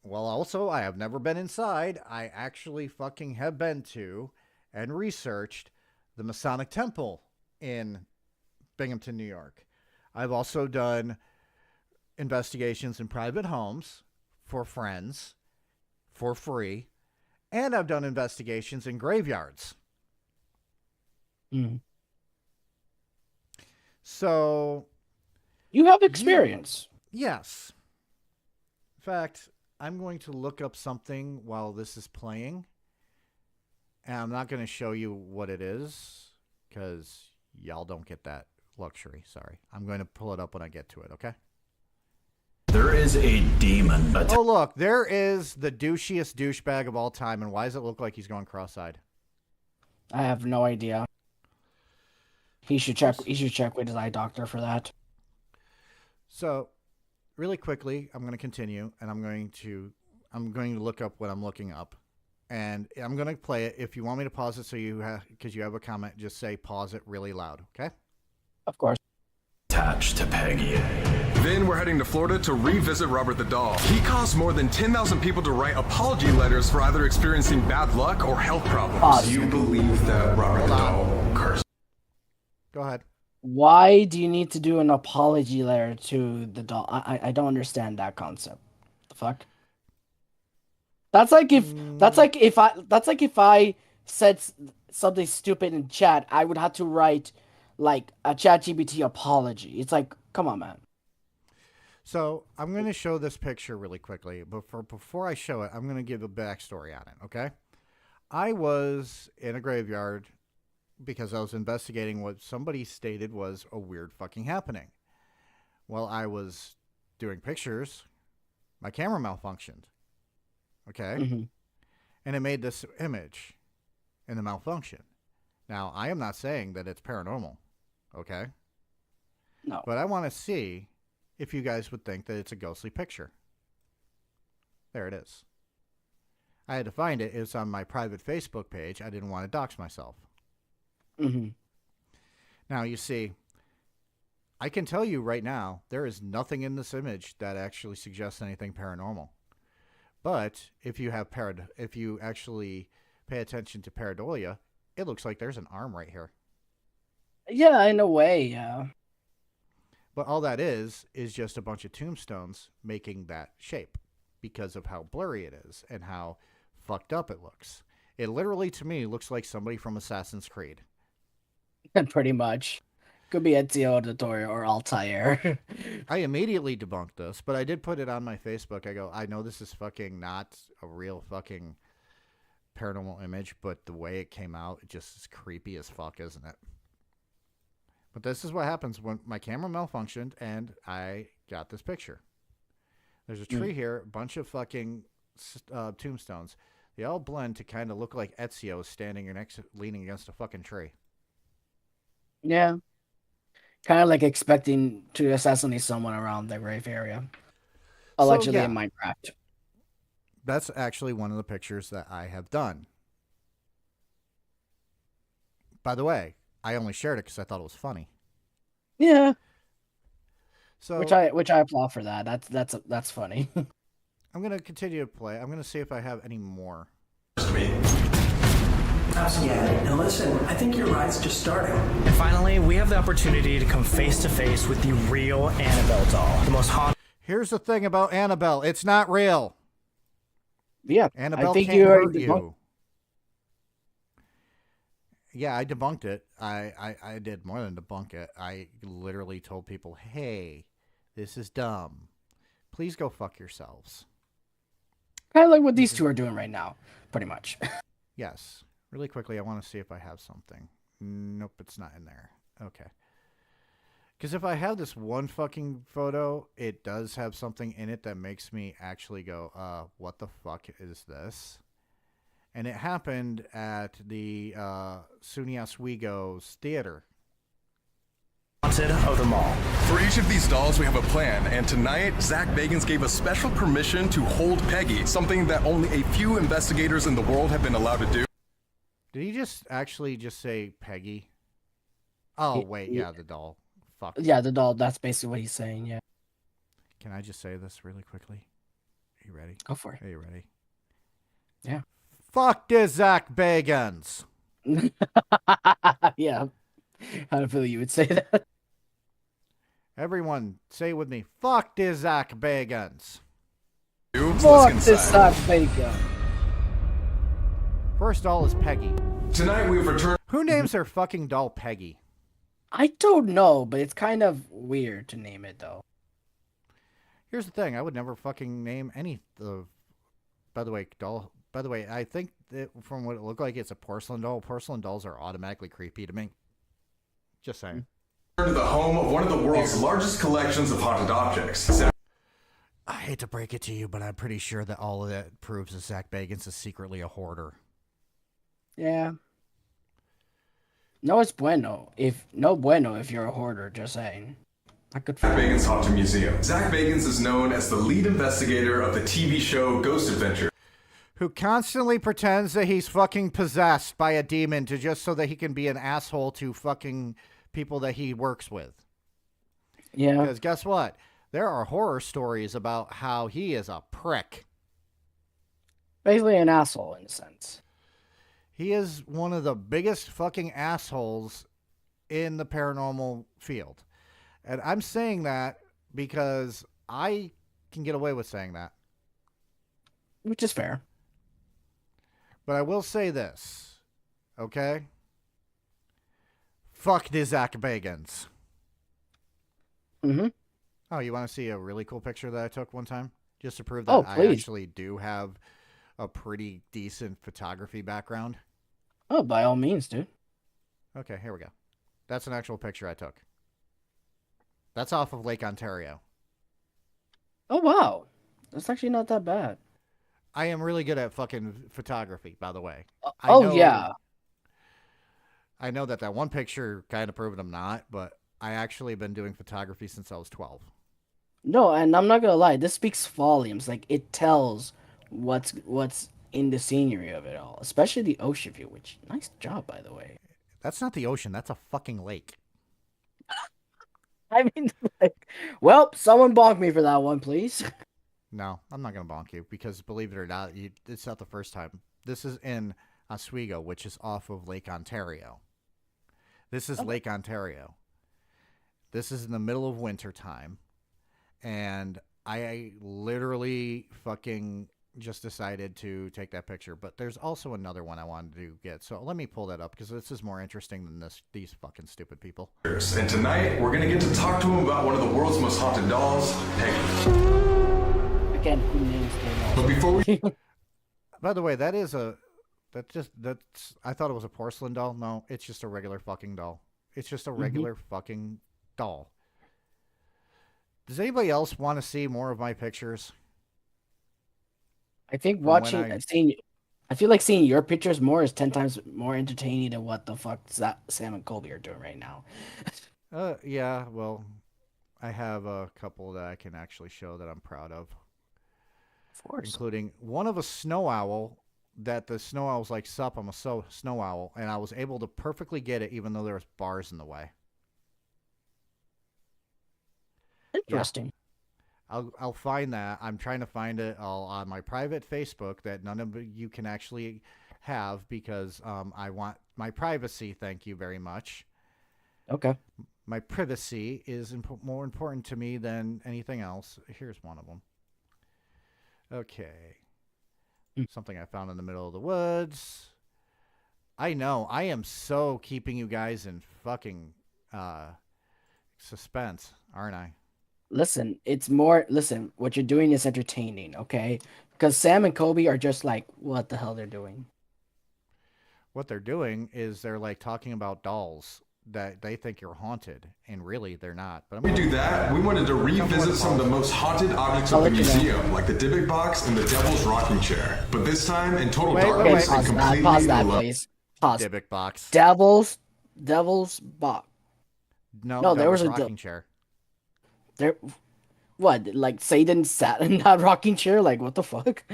Also, I have never been inside. I actually fucking have been to and researched the Masonic Temple in Binghamton, New York. I've also done investigations in private homes for friends for free, and I've done investigations in graveyards. So you have experience. Yes. In fact, I'm going to look up something while this is playing. And I'm not going to show you what it is because y'all don't get that luxury. Sorry. I'm going to pull it up when I get to it, okay? There is a demon. Oh, look. There is the douchiest douchebag of all time. And why does it look like he's going cross-eyed? I have no idea. He should check with his eye doctor for that. So, really quickly, I'm going to continue, and I'm going to look up what I'm looking up. And I'm going to play it. If you want me to pause it because you have a comment, just say pause it really loud, okay? Of course. Attached to Peggy. Then we're heading to Florida to revisit Robert the Doll. He caused more than 10,000 people to write apology letters for either experiencing bad luck or health problems. Do you believe that Robert the Doll cursed? Go ahead. Why do you need to do an apology letter to the doll? I don't understand that concept. The fuck? That's like if I said something stupid in chat, I would have to write like a ChatGPT apology. It's like, come on, man. So I'm going to show this picture really quickly, but before I show it, I'm going to give a backstory on it. Okay, I was in a graveyard because I was investigating what somebody stated was a weird fucking happening. While I was doing pictures, my camera malfunctioned. Okay? Mhm. And it made this image in the malfunction. Now, I am not saying that it's paranormal. Okay? No. But I want to see if you guys would think that it's a ghostly picture. There it is. I had to find it. It was on my private Facebook page. I didn't want to dox myself. Hmm. Now, you see, I can tell you right now, there is nothing in this image that actually suggests anything paranormal. But if you have if you actually pay attention to pareidolia, it looks like there's an arm right here. Yeah, in a way, yeah. But all that is just a bunch of tombstones making that shape because of how blurry it is and how fucked up it looks. It literally, to me, looks like somebody from Assassin's Creed. Pretty much. Could be Ezio Auditore or Altair. I immediately debunked this, but I did put it on my Facebook. I go, I know this is fucking not a real fucking paranormal image, but the way it came out, it just is creepy as fuck, isn't it? But this is what happens when my camera malfunctioned and I got this picture. There's a tree here, a bunch of fucking tombstones. They all blend to kind of look like Ezio standing leaning against a fucking tree. Yeah. Kind of like expecting to assassinate someone around the grave area. Allegedly in Minecraft. That's actually one of the pictures that I have done. By the way, I only shared it because I thought it was funny. Yeah. So Which I applaud for that. That's funny. I'm gonna continue to play. I'm gonna see if I have any more. Yeah, and listen, I think your ride's just starting. And finally, we have the opportunity to come face to face with the real Annabelle doll. The most haunted. Here's the thing about Annabelle. It's not real. Yeah. Annabelle I think can't you hurt already you. debunked. Yeah, I debunked it. I did more than debunk it. I literally told people, hey, this is dumb. Please go fuck yourselves. Kind of like what these two are doing right now, pretty much. Yes. Really quickly, I want to see if I have something. Nope, it's not in there. Okay. Because if I have this one fucking photo, it does have something in it that makes me actually go, what the fuck is this? And it happened at the SUNY Oswego's theater. Haunted of them all. For each of these dolls, we have a plan, and tonight, Zach Bagans gave us special permission to hold Peggy, something that only a few investigators in the world have been allowed to do. Did he just actually just say Peggy? Oh, wait, yeah, the doll. Fuck. Yeah, the doll, that's basically what he's saying, yeah. Can I just say this really quickly? Are you ready? Go for it. Are you ready? Yeah. Fuck this Zach Bagans. Yeah. I don't feel you would say that. Everyone, say it with me. Fuck this Zach Bagans. Let's Fuck get this inside. side bacon. First doll is Peggy. Tonight, we've returned. Who names their fucking doll Peggy? I don't know, but it's kind of weird to name it, though. Here's the thing. I would never fucking name any of... By the way, doll... By the way, I think that from what it looked like, it's a porcelain doll. Porcelain dolls are automatically creepy to me. Just saying. To the home of one of the world's largest collections of haunted objects. I hate to break it to you, but I'm pretty sure that all of that proves that Zach Bagans is secretly a hoarder. Yeah. No, it's bueno. If you're a hoarder, just saying. I could. Zach Bagans Haunted Museum. Zach Bagans is known as the lead investigator of the TV show Ghost Adventure. Who constantly pretends that he's fucking possessed by a demon to just so that he can be an asshole to fucking people that he works with. Yeah. Because guess what? There are horror stories about how he is a prick. Basically an asshole, in a sense. He is one of the biggest fucking assholes in the paranormal field. And I'm saying that because I can get away with saying that. Which is fair. But I will say this, okay? Fuck the Zach Bagans. Mm-hmm. Oh, you want to see a really cool picture that I took one time? Just to prove that Oh, I please. actually do have a pretty decent photography background. Oh, by all means, dude. Okay, here we go. That's an actual picture I took. That's off of Lake Ontario. Oh, wow. That's actually not that bad. I am really good at fucking photography, by the way. Yeah. I know that one picture kind of proved I'm not, but I actually been doing photography since I was 12. No, and I'm not gonna lie, this speaks volumes. Like it tells what's in the scenery of it all, especially the ocean view. Which nice job, by the way. That's not the ocean. That's a fucking lake. I mean, like, well, someone bonk me for that one, please. No, I'm not going to bonk you because believe it or not, it's not the first time. This is in Oswego, which is off of Lake Ontario. This is Lake Ontario. This is in the middle of winter time. And I literally fucking just decided to take that picture. But there's also another one I wanted to get. So let me pull that up because this is more interesting than these fucking stupid people. And tonight, we're going to get to talk to him about one of the world's most haunted dolls, Peggy. Again, who names their But before we... By the way, that's I thought it was a porcelain doll. No, it's just a regular fucking doll. It's just a regular fucking doll. Does anybody else want to see more of my pictures? I think From I feel like seeing your pictures more is 10 times more entertaining than what the fuck Sam and Colby are doing right now. Yeah, well, I have a couple that I can actually show that I'm proud of. Of course. Including one of a snow owl that the snow owl's like, sup, I'm a snow owl, and I was able to perfectly get it even though there was bars in the way. Interesting. Yeah. I'll find that. I'm trying to find it all on my private Facebook that none of you can actually have because I want my privacy. Thank you very much. Okay. My privacy is more important to me than anything else. Here's one of them. Okay. Something I found in the middle of the woods. I know. I am so keeping you guys in fucking suspense, aren't I? Listen, what you're doing is entertaining, okay? Because Sam and Colby are just like, what the hell they're doing? What they're doing is they're like talking about dolls that they think you're haunted, and really they're not. But we do that, we wanted to revisit some of the most haunted objects of the museum, like the Dybbuk box and the Devil's Rocking Chair. But this time, in total darkness and completely pause that, alone. please. Pause. Dybbuk box. Devil's box. No, there was a rocking chair. There, what? Like Satan sat in that rocking chair? Like what the fuck?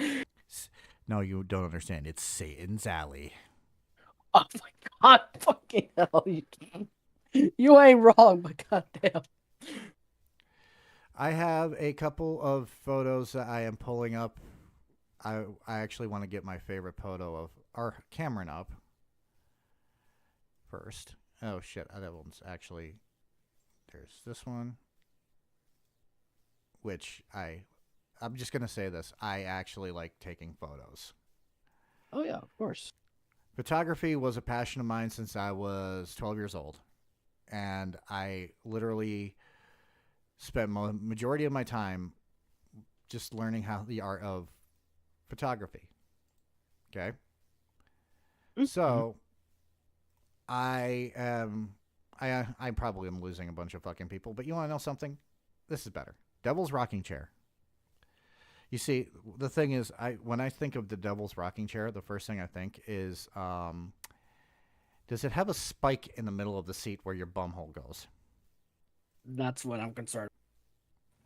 No, you don't understand. It's Satan's Alley. Oh my god! Fucking hell! You ain't wrong, but goddamn. I have a couple of photos that I am pulling up. I actually want to get my favorite photo of our Cameron up first. Oh shit! That one's actually. There's this one. Which I'm just going to say this. I actually like taking photos. Oh, yeah, of course. Photography was a passion of mine since I was 12 years old. And I literally spent majority of my time just learning how the art of photography. Okay? Mm-hmm. So, I probably am losing a bunch of fucking people. But you want to know something? This is better. Devil's Rocking Chair. You see, the thing is, when I think of the Devil's Rocking Chair, the first thing I think is, does it have a spike in the middle of the seat where your bumhole goes? That's what I'm concerned.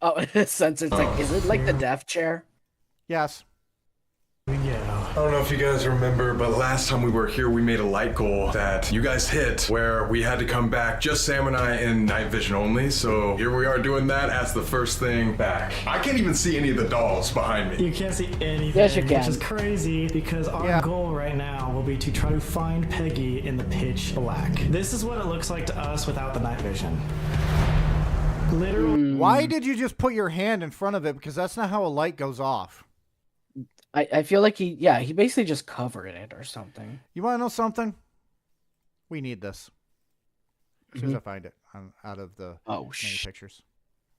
Oh, since it's like, is it like the death chair? Yes. Yeah. I don't know if you guys remember, but last time we were here, we made a light goal that you guys hit where we had to come back, just Sam and I in night vision only. So here we are doing that as the first thing back. I can't even see any of the dolls behind me. You can't see anything, yes, you can. Which is crazy because our goal right now will be to try to find Peggy in the pitch black. This is what it looks like to us without the night vision. Literally. Why did you just put your hand in front of it? Because that's not how a light goes off. I feel like he basically just covered it or something. You want to know something? We need this. As soon as I find it out of the many pictures.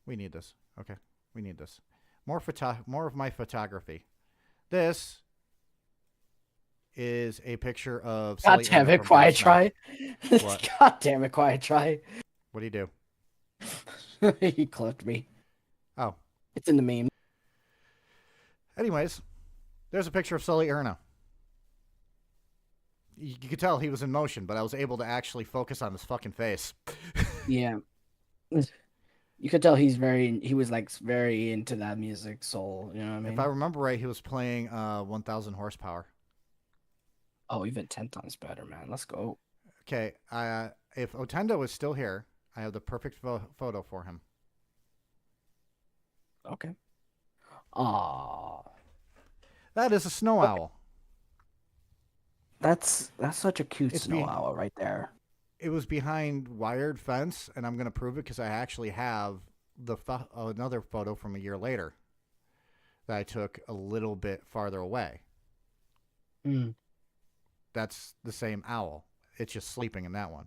We need this. Okay. We need this. More of my photography. This is a picture of... God damn it, Quiet Try. What? God damn it, Quiet Try. What do you do? He clipped me. Oh. It's in the meme. Anyways, There's a picture of Sully Erna. You could tell he was in motion, but I was able to actually focus on his fucking face. Yeah. You could tell he was like very into that music, soul, you know what I mean? If I remember right, he was playing 1,000 horsepower. Oh, even 10 times better, man. Let's go. Okay, if Otendo is still here, I have the perfect photo for him. Okay. Aw. That is a snow owl. That's such a cute It's snow owl right there. It was behind wired fence, and I'm going to prove it because I actually have another photo from a year later that I took a little bit farther away. That's the same owl. It's just sleeping in that one.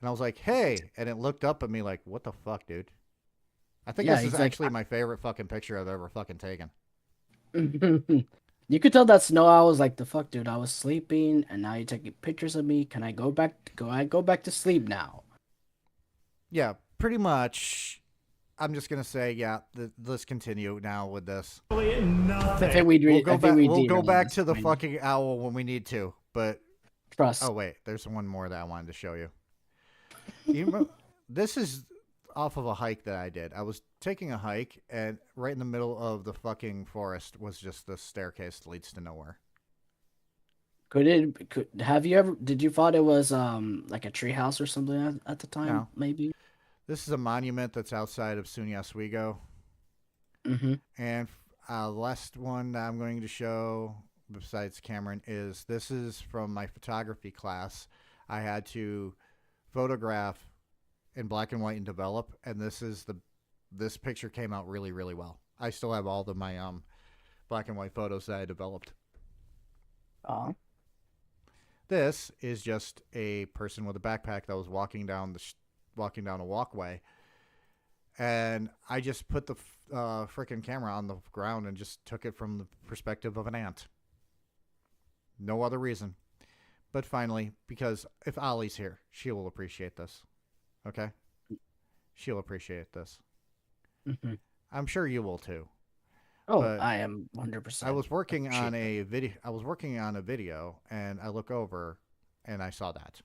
And I was like, hey, and it looked up at me like, what the fuck, dude? I think this is actually my favorite fucking picture I've ever fucking taken. You could tell that snow owl was like, the fuck, dude, I was sleeping, and now you're taking pictures of me. Can I go back? I go back to sleep now? Yeah, pretty much. I'm just gonna say, yeah. Let's continue now with this. I think we'll go back to the fucking owl when we need to. But trust. Oh wait, there's one more that I wanted to show you. This is off of a hike that I did. I was taking a hike, and right in the middle of the fucking forest was just the staircase that leads to nowhere. Did you thought it was like a tree house or something at the time? No. Maybe. This is a monument that's outside of SUNY Oswego. Mm-hmm. And the last one that I'm going to show, besides Cameron, this is from my photography class. I had to photograph in black and white and develop, and this picture came out really, really well. I still have all of my black and white photos that I developed. This is just a person with a backpack that was walking down a walkway, and I just put the freaking camera on the ground and just took it from the perspective of an ant. No other reason. But finally, because if Ollie's here, she will appreciate this. Okay? She'll appreciate this. Mm-hmm. I'm sure you will too. Oh, But I am 100%. I was working on a video, and I look over, and I saw that.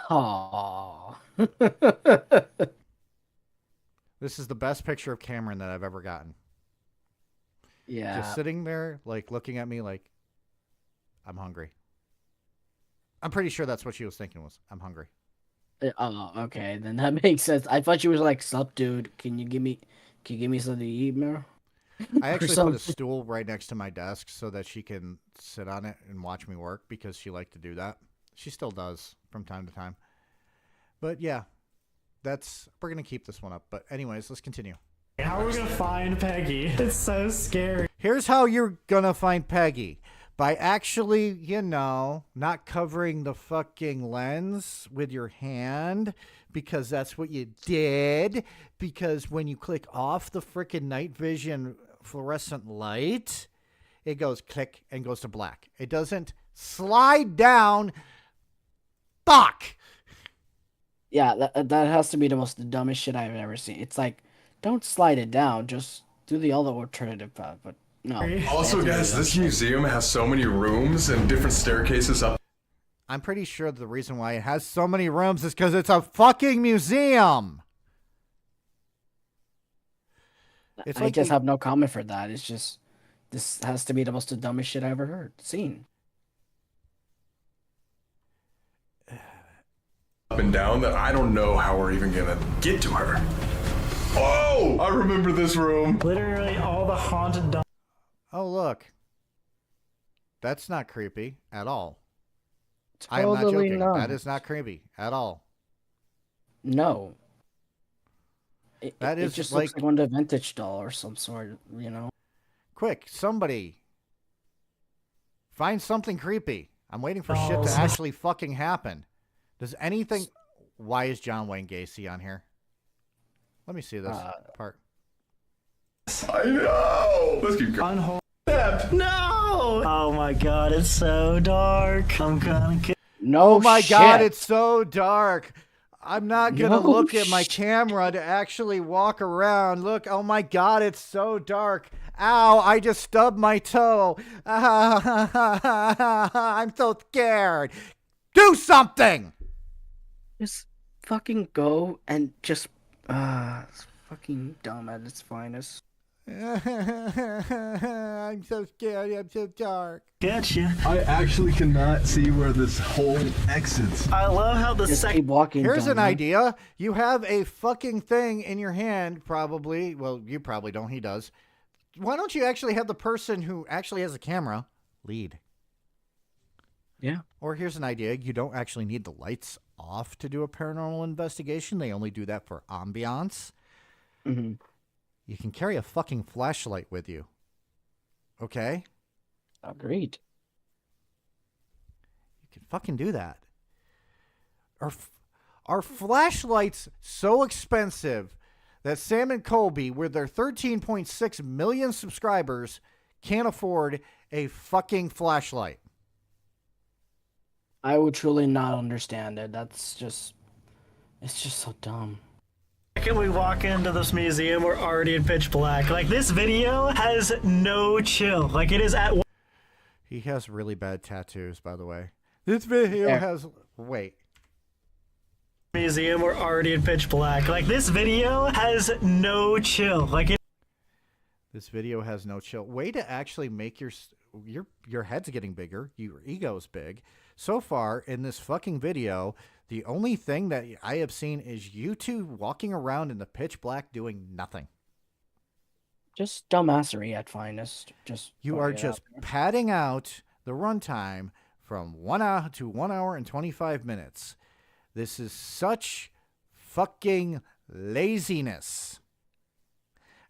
Aww. This is the best picture of Cameron that I've ever gotten. Yeah. Just sitting there, like, looking at me like, I'm hungry. I'm pretty sure that's what she was thinking was, I'm hungry. Oh, okay. Then that makes sense. I thought you was like, sup, dude. Can you give me something to eat, man? I actually put a stool right next to my desk so that she can sit on it and watch me work because she liked to do that. She still does from time to time. But yeah, we're going to keep this one up. But anyways, let's continue. How are we going to find Peggy? It's so scary. Here's how you're going to find Peggy. By actually, not covering the fucking lens with your hand, because that's what you did. Because when you click off the freaking night vision fluorescent light, it goes click and goes to black. It doesn't slide down. Fuck! Yeah, that has to be the dumbest shit I've ever seen. It's like, don't slide it down. Just do the other alternative path. But no. Also, guys, this museum has so many rooms and different staircases up. I'm pretty sure the reason why it has so many rooms is because it's a fucking museum. I just have no comment for that. It's just, this has to be the dumbest shit I ever seen. Up and down that I don't know how we're even gonna get to her. Oh, I remember this room. Literally all the haunted Oh, look. That's not creepy at all. I Totally am not joking. not. That is not creepy at all. No. It is just like- looks like one of the vintage doll or some sort, Quick, somebody. Find something creepy. I'm waiting for shit to actually fucking happen. Does anything... Why is John Wayne Gacy on here? Let me see this part. I know. Let's keep going. No! Oh my god, it's so dark. I'm gonna get... No Oh my shit. god, it's so dark. I'm not gonna No look at my camera to actually walk around. Look, oh my god, it's so dark. Ow, I just stubbed my toe. I'm so scared. Do something. Just fucking go and just it's fucking dumb at its finest. I'm so scared. I'm so dark. Gotcha. I actually cannot see where this hole exits. I love how the Just second. keep walking. Here's an dummy. idea. You have a fucking thing in your hand, probably. Well, you probably don't. He does. Why don't you actually have the person who actually has a camera lead? Yeah. Or here's an idea. You don't actually need the lights off to do a paranormal investigation. They only do that for ambiance. Mm-hmm. You can carry a fucking flashlight with you. Okay? Agreed. You can fucking do that. Are flashlights so expensive that Sam and Colby, with their 13.6 million subscribers, can't afford a fucking flashlight? I would truly not understand it. It's just so dumb. Second we walk into this museum, we're already in pitch black. Like, this video has no chill. Like, it is at He has really bad tattoos, by the way. This video Yeah. has... Wait. museum, we're already in pitch black. Like, this video has no chill. Like, it. This video has no chill. Way to actually make your head's getting bigger. Your ego's big. So far in this fucking video, the only thing that I have seen is you two walking around in the pitch black doing nothing. Just dumbassery at finest. You fuck are it just up. padding out the runtime from 1 hour to 1 hour and 25 minutes. This is such fucking laziness.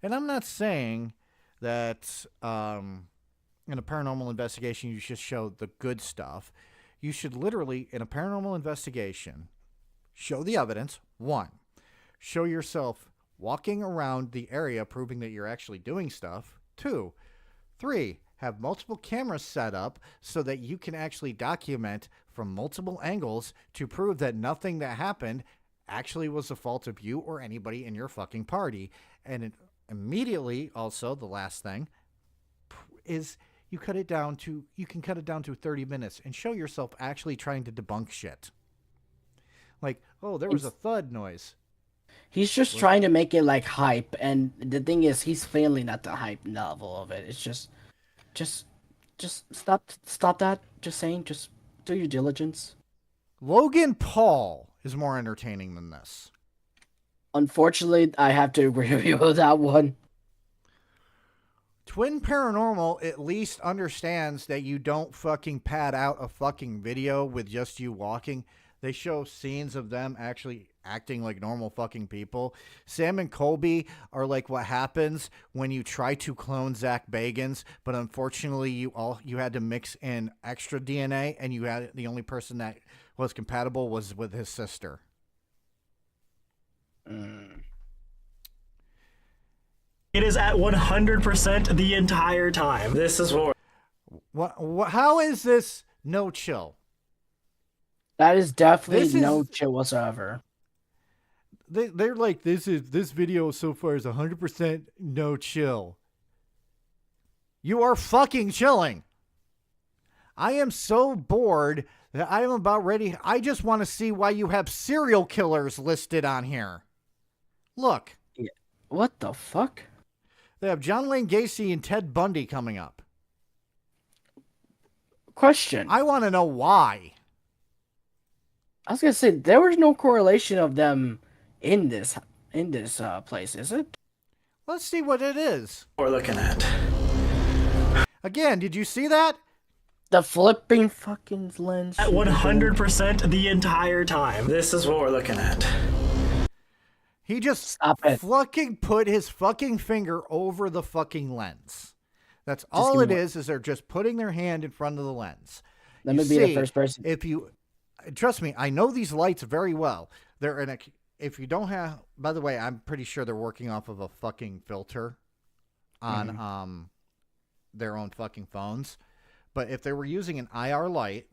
And I'm not saying that in a paranormal investigation you should show the good stuff. You should literally, in a paranormal investigation, show the evidence. 1, show yourself walking around the area proving that you're actually doing stuff. 2, 3, have multiple cameras set up so that you can actually document from multiple angles to prove that nothing that happened actually was the fault of you or anybody in your fucking party. And immediately, also, the last thing is you can cut it down to 30 minutes and show yourself actually trying to debunk shit. Like, oh, there was a thud noise. He's just trying to make it like hype, and the thing is, he's failing at the hype level of it. It's just stop that. Just saying, just do your diligence. Logan Paul is more entertaining than this. Unfortunately, I have to agree with you with that one. Twin Paranormal at least understands that you don't fucking pad out a fucking video with just you walking. They show scenes of them actually acting like normal fucking people. Sam and Colby are like what happens when you try to clone Zach Bagans, but unfortunately you had to mix in extra DNA, and you had the only person that was compatible was with his sister. It is at 100% the entire time. This is what. What? How is this no chill? That is definitely This is- no chill whatsoever. They're like, this video so far is 100% no chill. You are fucking chilling. I am so bored that I am about ready. I just want to see why you have serial killers listed on here. Look, What the fuck? they have John Wayne Gacy and Ted Bundy coming up. Question. I want to know why. I was gonna say there was no correlation of them in this place, is it? Let's see what it is. We're looking at. Again, did you see that? The flipping fucking lens. At 100% the entire time. This is what we're looking at. He just Stop it. fucking put his fucking finger over the fucking lens. That's all give it me is they're just putting their hand in front of the lens. Let You me be the see, first person. If you trust me, I know these lights very well. They're in a. If you don't have, by the way, I'm pretty sure they're working off of a fucking filter on their own fucking phones. But if they were using an IR light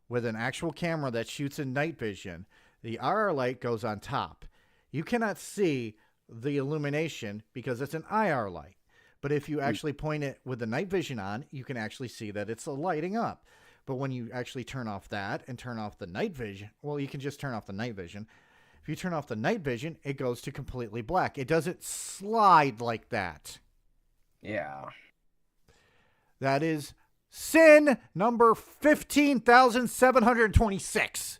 with an actual camera that shoots in night vision, the IR light goes on top. You cannot see the illumination because it's an IR light. But if you actually point it with the night vision on, you can actually see that it's lighting up. But when you actually turn off that and turn off the night vision, well, you can just turn off the night vision. If you turn off the night vision, it goes to completely black. It doesn't slide like that. Yeah. That is sin number 15,726.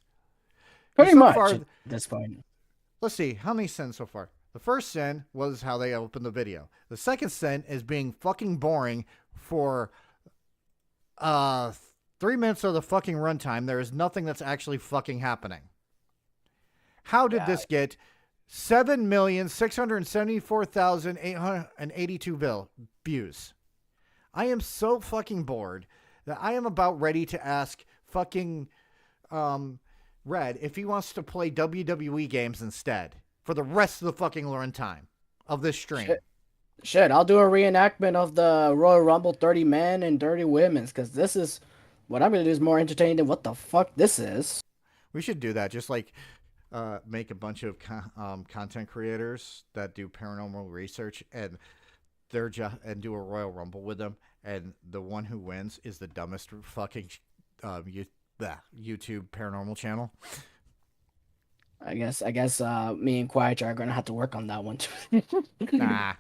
Pretty So much. far- That's fine. Let's see, how many sins so far? The first sin was how they opened the video. The second sin is being fucking boring for 3 minutes of the fucking runtime. There is nothing that's actually fucking happening. How did this get 7,674,882 views? I am so fucking bored that I am about ready to ask fucking Red if he wants to play WWE games instead for the rest of the fucking runtime of this stream. Shit, I'll do a reenactment of the Royal Rumble 30 men and 30 women's, because this is what I'm going to do is more entertaining than what the fuck this is. We should do that. Just like make a bunch of content creators that do paranormal research and and do a Royal Rumble with them, and the one who wins is the dumbest fucking YouTube paranormal channel. I guess me and Quiet are going to have to work on that one too. Nah.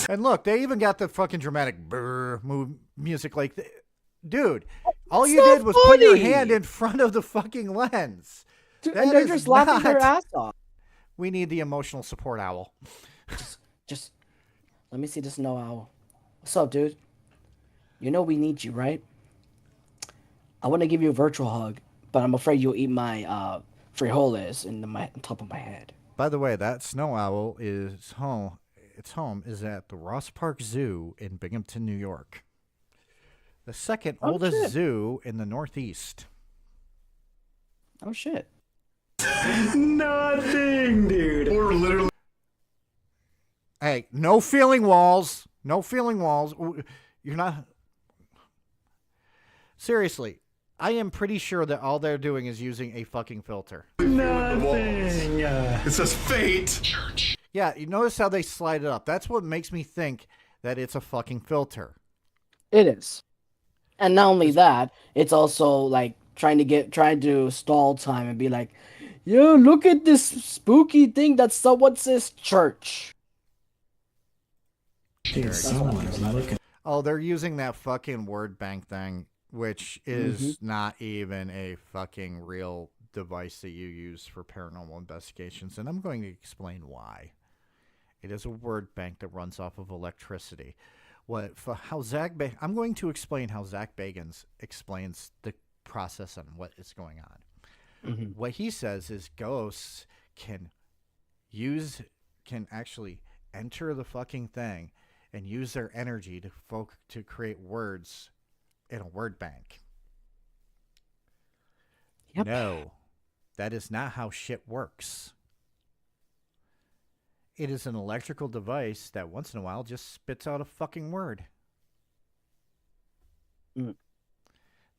And look, they even got the fucking dramatic brr music. Like, dude, all you did was put your hand in front of the fucking lens. Dude, and they're just laughing their ass off. We need the emotional support owl. Just let me see this snow owl. What's up, dude? You know we need you, right? I want to give you a virtual hug, but I'm afraid you'll eat my frijoles on top of my head. By the way, that snow owl is home. Its home is at the Ross Park Zoo in Binghamton, New York. The second oldest zoo in the Northeast. Oh shit. Nothing, dude. We're literally. Hey, no feeling walls. No feeling walls. You're not. Seriously, I am pretty sure that all they're doing is using a fucking filter. Nothing. It says fate. Church. Yeah, you notice how they slide it up. That's what makes me think that it's a fucking filter. It is. And not only that, it's also like trying to stall time and be like, yo, look at this spooky thing that someone says church. Dude, someone's looking. Oh, they're using that fucking word bank thing, which is not even a fucking real device that you use for paranormal investigations, and I'm going to explain why. It is a word bank that runs off of electricity. I'm going to explain how Zach Bagans explains the process and what is going on. What he says is ghosts can actually enter the fucking thing and use their energy to create words in a word bank. Yep. No, that is not how shit works. It is an electrical device that once in a while just spits out a fucking word.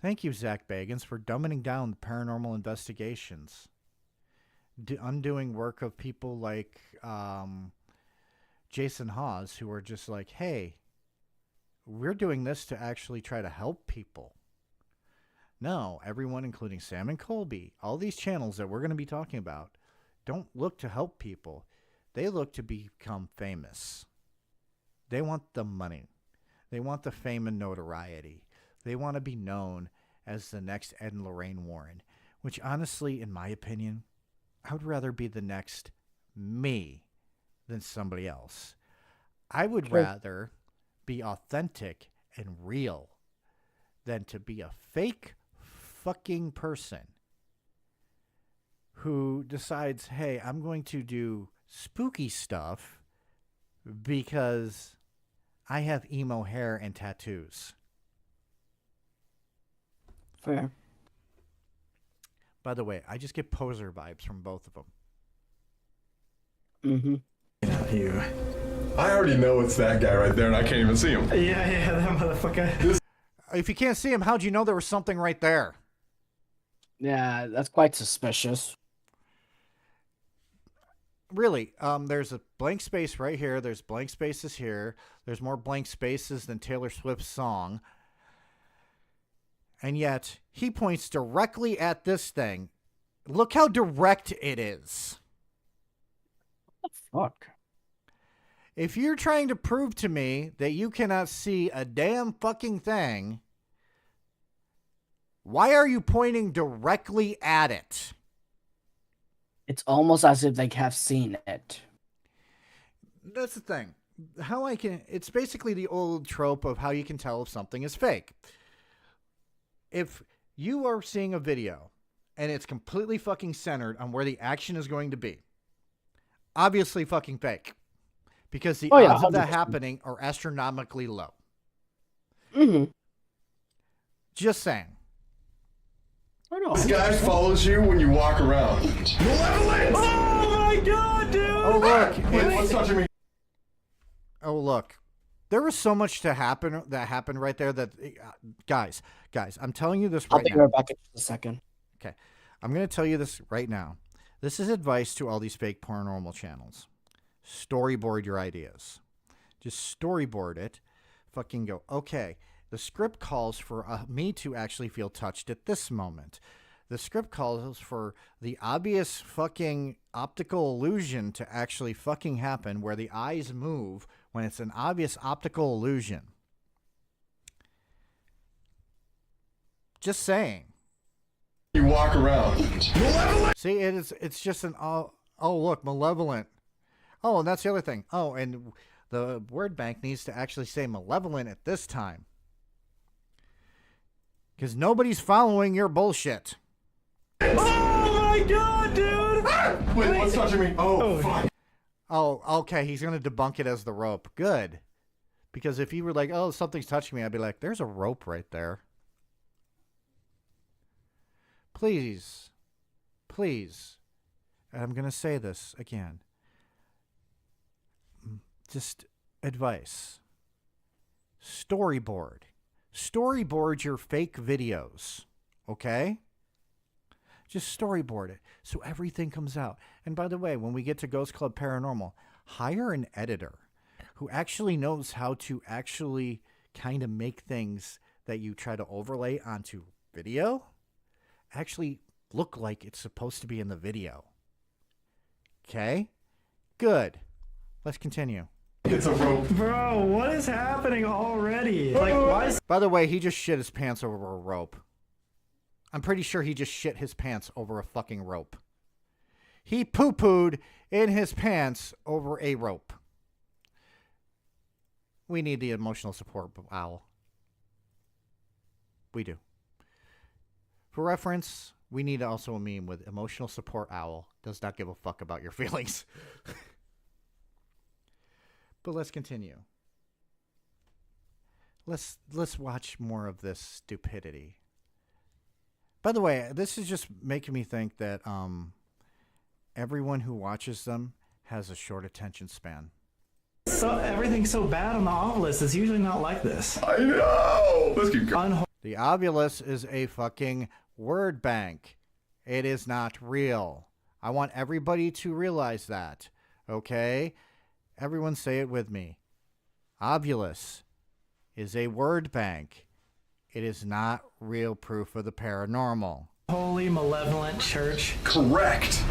Thank you, Zach Bagans, for dumbing down the paranormal investigations. Undoing work of people like Jason Hawes, who are just like, hey, we're doing this to actually try to help people. No, everyone, including Sam and Colby, all these channels that we're going to be talking about, don't look to help people. They look to become famous. They want the money. They want the fame and notoriety. They want to be known as the next Ed and Lorraine Warren, which honestly, in my opinion, I would rather be the next me than somebody else. I would rather be authentic and real than to be a fake fucking person who decides, hey, I'm going to do spooky stuff because I have emo hair and tattoos. Fair. By the way, I just get poser vibes from both of them. You. I already know it's that guy right there, and I can't even see him. Yeah, that motherfucker. If you can't see him, how'd you know there was something right there? Yeah, that's quite suspicious. really, there's a blank space right here. There's blank spaces here. There's more blank spaces than Taylor Swift's song. And yet, he points directly at this thing. Look how direct it is. What the fuck? If you're trying to prove to me that you cannot see a damn fucking thing, why are you pointing directly at it? It's almost as if they have seen it. That's the thing. It's basically the old trope of how you can tell if something is fake. If you are seeing a video and it's completely fucking centered on where the action is going to be, obviously fucking fake. Because the odds of that 100%. happening are astronomically low. Mm-hmm. Just saying. This guy follows you when you walk around. Malevolent! Oh my god, dude! Oh, look. Wait, what's touching me? Oh, look. There was so much that happened right there that... Guys, I'm telling you this I'll right be now. right back in just a second. Okay. I'm going to tell you this right now. This is advice to all these fake paranormal channels. Storyboard your ideas. Just storyboard it. Fucking go, okay, the script calls for me to actually feel touched at this moment. The script calls for the obvious fucking optical illusion to actually fucking happen where the eyes move when it's an obvious optical illusion. Just saying. You walk around. Malevolent! See, it's just an, oh, look, malevolent. Oh, and that's the other thing. Oh, and the word bank needs to actually say malevolent at this time. Because nobody's following your bullshit. Oh my god, dude! Wait, what's touching me? Oh, fuck. Oh, okay, he's going to debunk it as the rope. Good. Because if you were like, oh, something's touching me, I'd be like, there's a rope right there. Please. And I'm going to say this again. Just advice. Storyboard your fake videos, okay? Just storyboard it so everything comes out. And by the way, when we get to Ghost Club Paranormal, hire an editor who actually knows how to actually kind of make things that you try to overlay onto video actually look like it's supposed to be in the video. Okay? Good. Let's continue. It's a rope. Bro, what is happening already? Like, why is... By the way, he just shit his pants over a rope. I'm pretty sure he just shit his pants over a fucking rope. He poo-pooed in his pants over a rope. We need the emotional support owl. We do. For reference, we need also a meme with emotional support owl. Does not give a fuck about your feelings. But let's continue. Let's watch more of this stupidity. By the way, this is just making me think that everyone who watches them has a short attention span. So everything's so bad on the Ovilus. It's usually not like this. I know! Let's keep going. The Ovilus is a fucking word bank. It is not real. I want everybody to realize that. Okay? Everyone say it with me. Ovilus is a word bank. It is not real proof of the paranormal. Holy malevolent church. Correct.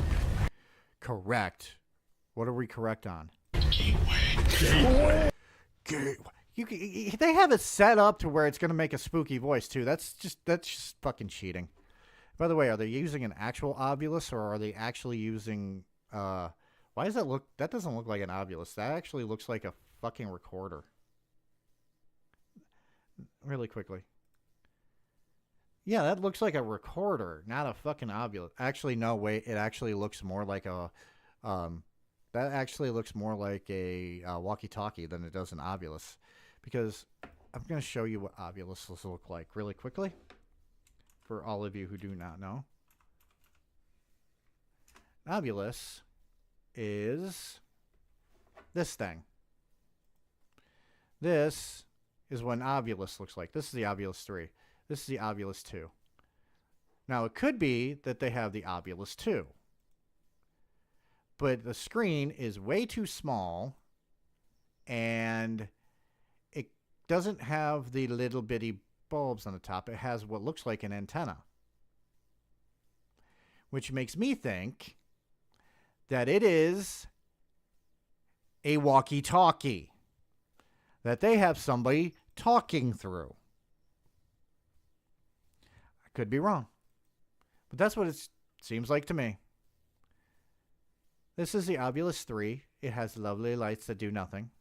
Correct. What are we correct on? Gateway. They have it set up to where it's going to make a spooky voice too. That's just fucking cheating. By the way, are they using an actual Ovilus or are they actually using why does that look? That doesn't look like an Ovilus. That actually looks like a fucking recorder. Really quickly. Yeah, that looks like a recorder, not a fucking Ovilus. Actually, no, wait. It actually looks more like a that actually looks more like a walkie-talkie than it does an Ovilus. Because I'm going to show you what Oviluses look like really quickly for all of you who do not know. Ovilus is this thing. This is what an Ovilus looks like. This is the Ovilus 3. This is the Ovilus 2. Now, it could be that they have the Ovilus 2. but the screen is way too small, and it doesn't have the little bitty bulbs on the top. It has what looks like an antenna, which makes me think that it is a walkie-talkie that they have somebody talking through. I could be wrong, but that's what it seems like to me. This is the Ovilus 3. It has lovely lights that do nothing.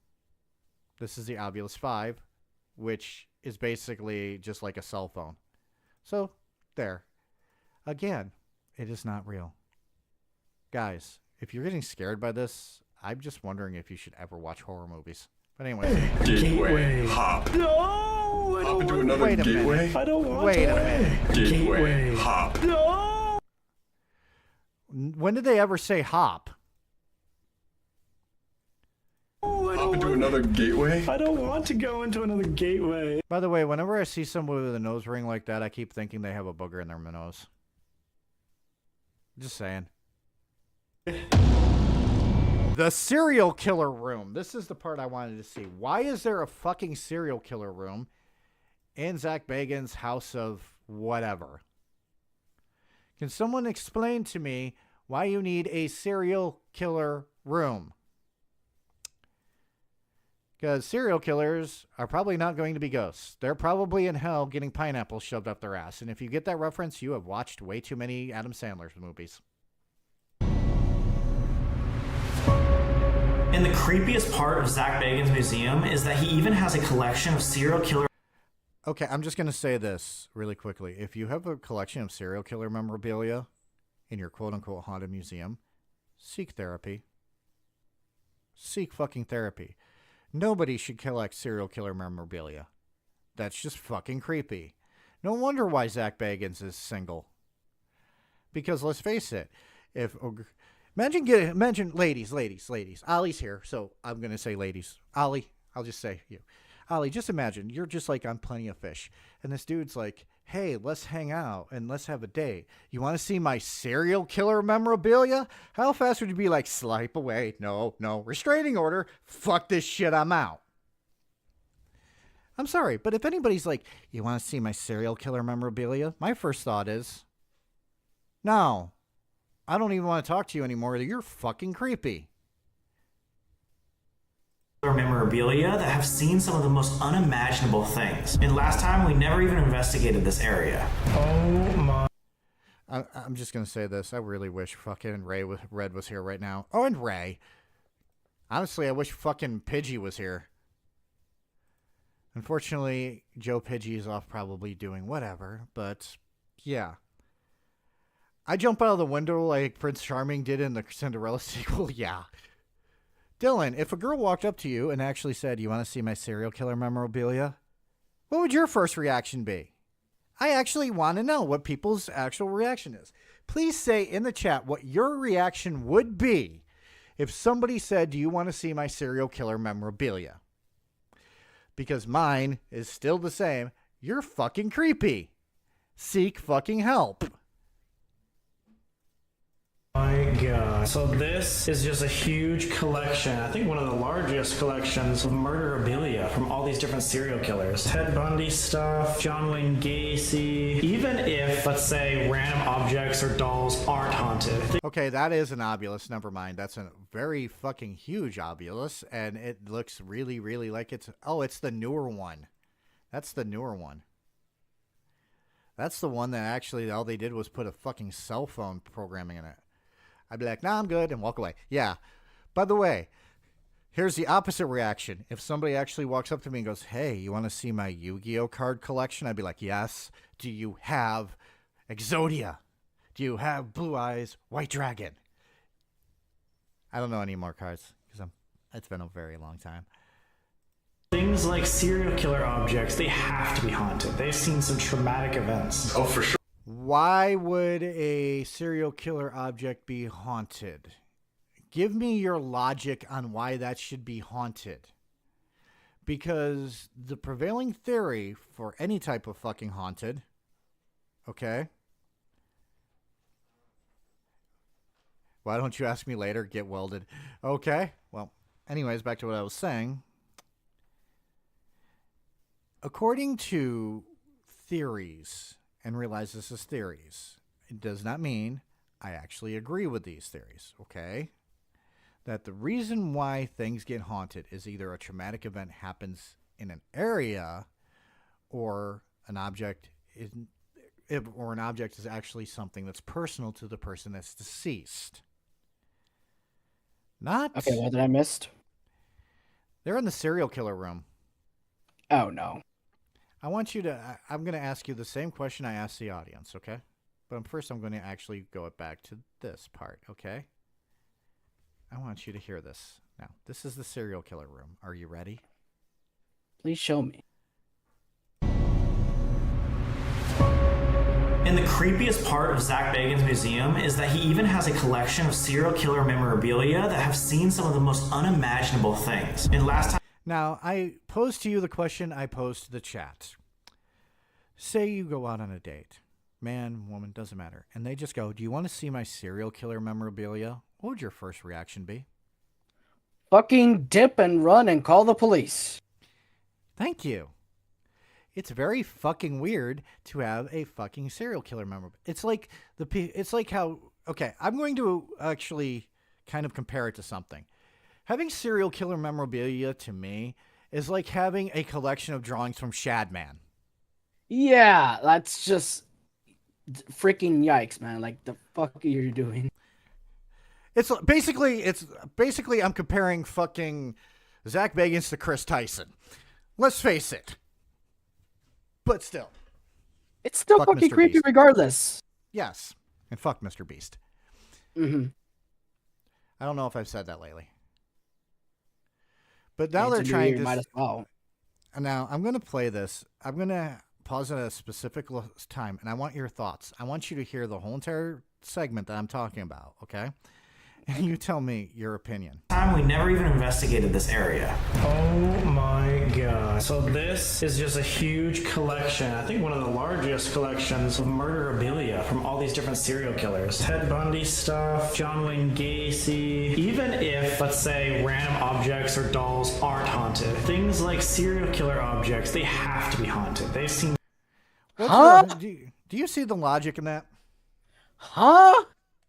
This is the Ovilus 5, which is basically just like a cell phone. So, there. Again, it is not real. Guys, if you're getting scared by this, I'm just wondering if you should ever watch horror movies. But anyway. Gateway. Hop. No! Hop into another Wait a gateway. minute. I don't want Wait to. a minute. Gateway. Hop. No! When did they ever say hop? Hop into another gateway. I don't want to go into another gateway. By the way, whenever I see somebody with a nose ring like that, I keep thinking they have a booger in their nose. Just saying. The serial killer room. This is the part I wanted to see. Why is there a fucking serial killer room in Zach Bagans' house of whatever? Can someone explain to me why you need a serial killer room? Because serial killers are probably not going to be ghosts. They're probably in hell getting pineapples shoved up their ass. And if you get that reference, you have watched way too many Adam Sandler movies. And the creepiest part of Zach Bagans' museum is that he even has a collection of serial killer. Okay, I'm just going to say this really quickly. If you have a collection of serial killer memorabilia in your quote-unquote haunted museum, seek therapy. Seek fucking therapy. Nobody should collect serial killer memorabilia. That's just fucking creepy. No wonder why Zach Bagans is single. Because let's face it, imagine ladies. Ollie's here, so I'm gonna say ladies. Ollie, I'll just say you. Ollie, just imagine you're just like on Plenty of Fish, and this dude's like, "Hey, let's hang out and let's have a date. You want to see my serial killer memorabilia?" How fast would you be like, "Swipe away, no, restraining order, fuck this shit, I'm out"? I'm sorry, but if anybody's like, "You want to see my serial killer memorabilia?" My first thought is, no, I don't even want to talk to you anymore. You're fucking creepy. Memorabilia that have seen some of the most unimaginable things. And last time, we never even investigated this area. Oh my. I'm just going to say this. I really wish fucking Red was here right now. Oh, and Ray. Honestly, I wish fucking Pidgey was here. Unfortunately, Joe Pidgey is off probably doing whatever, but yeah. I jump out of the window like Prince Charming did in the Cinderella sequel, yeah. Dylan, if a girl walked up to you and actually said, "You want to see my serial killer memorabilia?" what would your first reaction be? I actually want to know what people's actual reaction is. Please say in the chat what your reaction would be if somebody said, "Do you want to see my serial killer memorabilia?" Because mine is still the same. You're fucking creepy. Seek fucking help. My god. So this is just a huge collection. I think one of the largest collections of murderabilia from all these different serial killers. Ted Bundy stuff, John Wayne Gacy. Even if, let's say, random objects or dolls aren't haunted. Okay, that is an obulus. Never mind. That's a very fucking huge obulus. And it looks really, really like it's... Oh, it's the newer one. That's the newer one. That's the one that actually all they did was put a fucking cell phone programming in it. I'd be like, "Nah, I'm good," and walk away. Yeah. By the way, here's the opposite reaction. If somebody actually walks up to me and goes, "Hey, you want to see my Yu-Gi-Oh card collection?" I'd be like, "Yes." "Do you have Exodia? Do you have Blue Eyes White Dragon?" I don't know any more cards because it's been a very long time. Things like serial killer objects, they have to be haunted. They've seen some traumatic events. Oh, for sure. Why would a serial killer object be haunted? Give me your logic on why that should be haunted. Because the prevailing theory for any type of fucking haunted, okay, Why don't you ask me later? Get welded. Okay. Well, anyways, back to what I was saying. According to theories, and realize this is theories, it does not mean I actually agree with these theories, okay? That the reason why things get haunted is either a traumatic event happens in an area or an object is actually something that's personal to the person that's deceased. Not... Okay, what did I miss? They're in the serial killer room. Oh, no. I'm going to ask you the same question I asked the audience, okay? But first I'm going to actually go back to this part, okay? I want you to hear this. Now, this is the serial killer room. Are you ready? Please show me. And the creepiest part of Zach Bagans' museum is that he even has a collection of serial killer memorabilia that have seen some of the most unimaginable things. And last time... Now, I pose to you the question I posed to the chat. Say you go out on a date. Man, woman, doesn't matter. And they just go, do you want to see my serial killer memorabilia? What would your first reaction be? Fucking dip and run and call the police. Thank you. It's very fucking weird to have a fucking serial killer memorabilia. It's like how, okay, I'm going to actually kind of compare it to something. Having serial killer memorabilia to me is like having a collection of drawings from Shadman. Yeah, that's just freaking yikes, man. Like, the fuck are you doing? It's basically I'm comparing fucking Zach Bagans to Chris Tyson. Let's face it. But still. It's still Fuck fucking Mr. creepy Beast. regardless. Yes. And fuck Mr. Beast. Mm-hmm. I don't know if I've said that lately. But now they're trying to... Might as well. Now, I'm going to play this. I'm going to pause at a specific time, and I want your thoughts. I want you to hear the whole entire segment that I'm talking about, okay? And you tell me your opinion. We never even investigated this area. Oh my god. So this is just a huge collection, I think one of the largest collections of murderabilia from all these different serial killers. Ted Bundy stuff, John Wayne Gacy. Even if, let's say, random objects or dolls aren't haunted, things like serial killer objects, they have to be haunted. They've seen... Do you see the logic in that? Huh?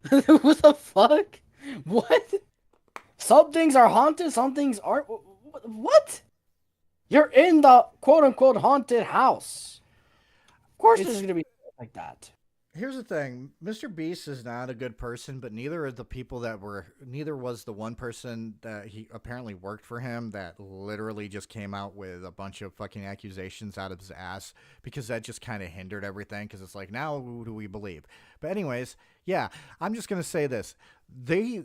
What the fuck? What? Some things are haunted, some things aren't. What? You're in the quote-unquote haunted house. Of course there's going to be like that. Here's the thing. Mr. Beast is not a good person, but neither was the one person that he apparently worked for him that literally just came out with a bunch of fucking accusations out of his ass, because that just kind of hindered everything, because it's like, now who do we believe? But anyways, yeah, I'm just going to say this. They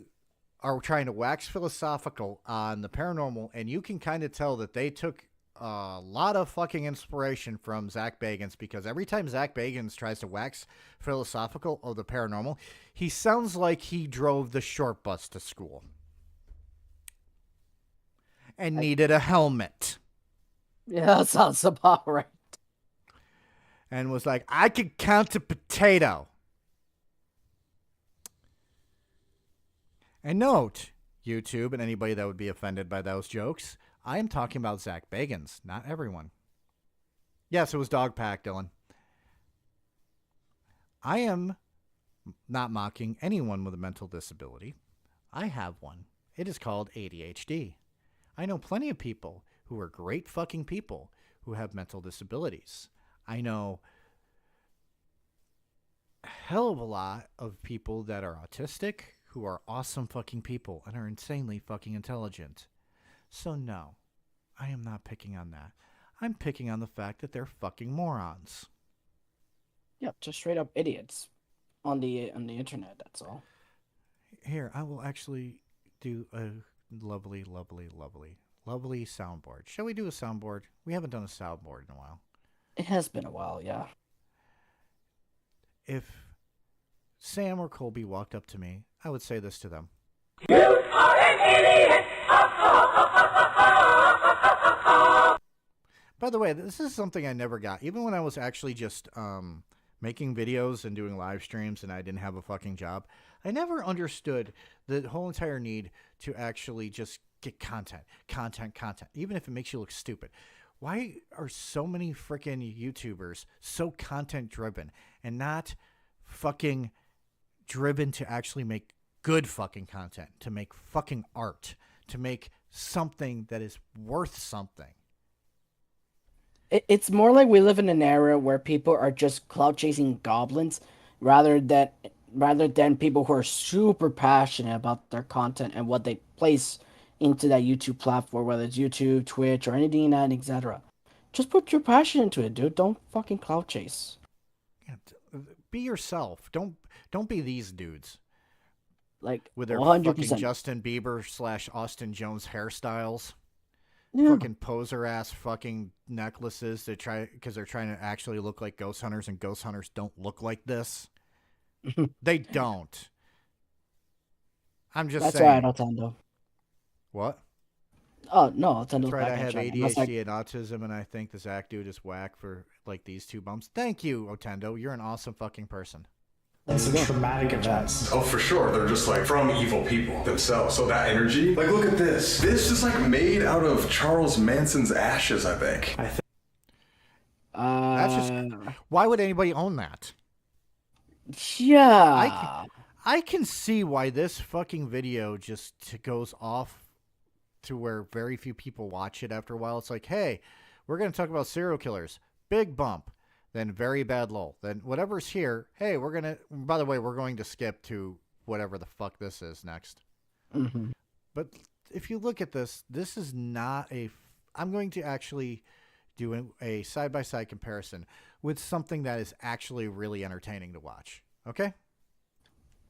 are trying to wax philosophical on the paranormal, and you can kind of tell that they took a lot of fucking inspiration from Zach Bagans, because every time Zach Bagans tries to wax philosophical of the paranormal, he sounds like he drove the short bus to school and needed a helmet. Yeah, that sounds about right. And was like, I could count a potato. And note, YouTube and anybody that would be offended by those jokes, I am talking about Zach Bagans, not everyone. Yes, it was Dog Pack, Dylan. I am not mocking anyone with a mental disability. I have one. It is called ADHD. I know plenty of people who are great fucking people who have mental disabilities. I know a hell of a lot of people that are autistic who are awesome fucking people and are insanely fucking intelligent. So no, I am not picking on that. I'm picking on the fact that they're fucking morons. Yeah, just straight up idiots on the internet, that's all. Here, I will actually do a lovely soundboard. Shall we do a soundboard? We haven't done a soundboard in a while. It has been a while, yeah. If Sam or Colby walked up to me, I would say this to them. You are an idiot! By the way, this is something I never got. Even when I was actually just making videos and doing live streams and I didn't have a fucking job, I never understood the whole entire need to actually just get content, even if it makes you look stupid. Why are so many freaking YouTubers so content driven and not fucking driven to actually make good fucking content, to make fucking art, to make something that is worth something? It's more like we live in an era where people are just cloud chasing goblins rather than people who are super passionate about their content and what they place into that YouTube platform, whether it's YouTube, Twitch, or anything that, etc. Just put your passion into it, dude. Don't fucking cloud chase. Yeah, be yourself. Don't be these dudes. Like With their 100%. fucking Justin Bieber / Austin Jones hairstyles. Yeah. Fucking poser ass fucking necklaces because they're trying to actually look like ghost hunters, and ghost hunters don't look like this. They don't. I'm just That's saying. right, Otendo. What? Oh no, Otendo's That's right. back I in have China. ADHD That's like, and autism, and I think the Zach dude is whack for like these two bumps. Thank you, Otendo. You're an awesome fucking person. These are traumatic events. Oh, for sure. They're just like from evil people themselves. So that energy, like, look at this. This is like made out of Charles Manson's ashes, I think. That's just. Why would anybody own that? yeah. I can see why this fucking video just goes off to where very few people watch it after a while. It's like, hey, we're going to talk about serial killers. Big bump. Then very bad lull. Then whatever's here, hey, by the way, we're going to skip to whatever the fuck this is next. Mm-hmm. But if you look at this, this is not I'm going to actually do a side-by-side comparison with something that is actually really entertaining to watch. Okay?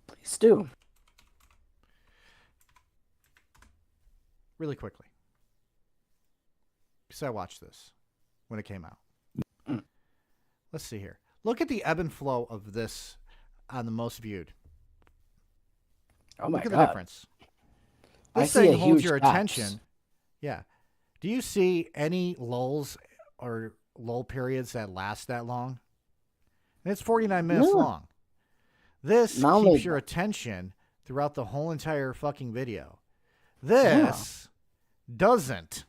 Please do. Really quickly. Because I watched this when it came out. Let's see here. Look at the ebb and flow of this on the most viewed. Oh my Look at god. the difference. I This see thing a holds huge your gaps. attention. Yeah. Do you see any lulls or lull periods that last that long? And it's 49 minutes No. long. This Not only keeps your that- attention throughout the whole entire fucking video. This doesn't.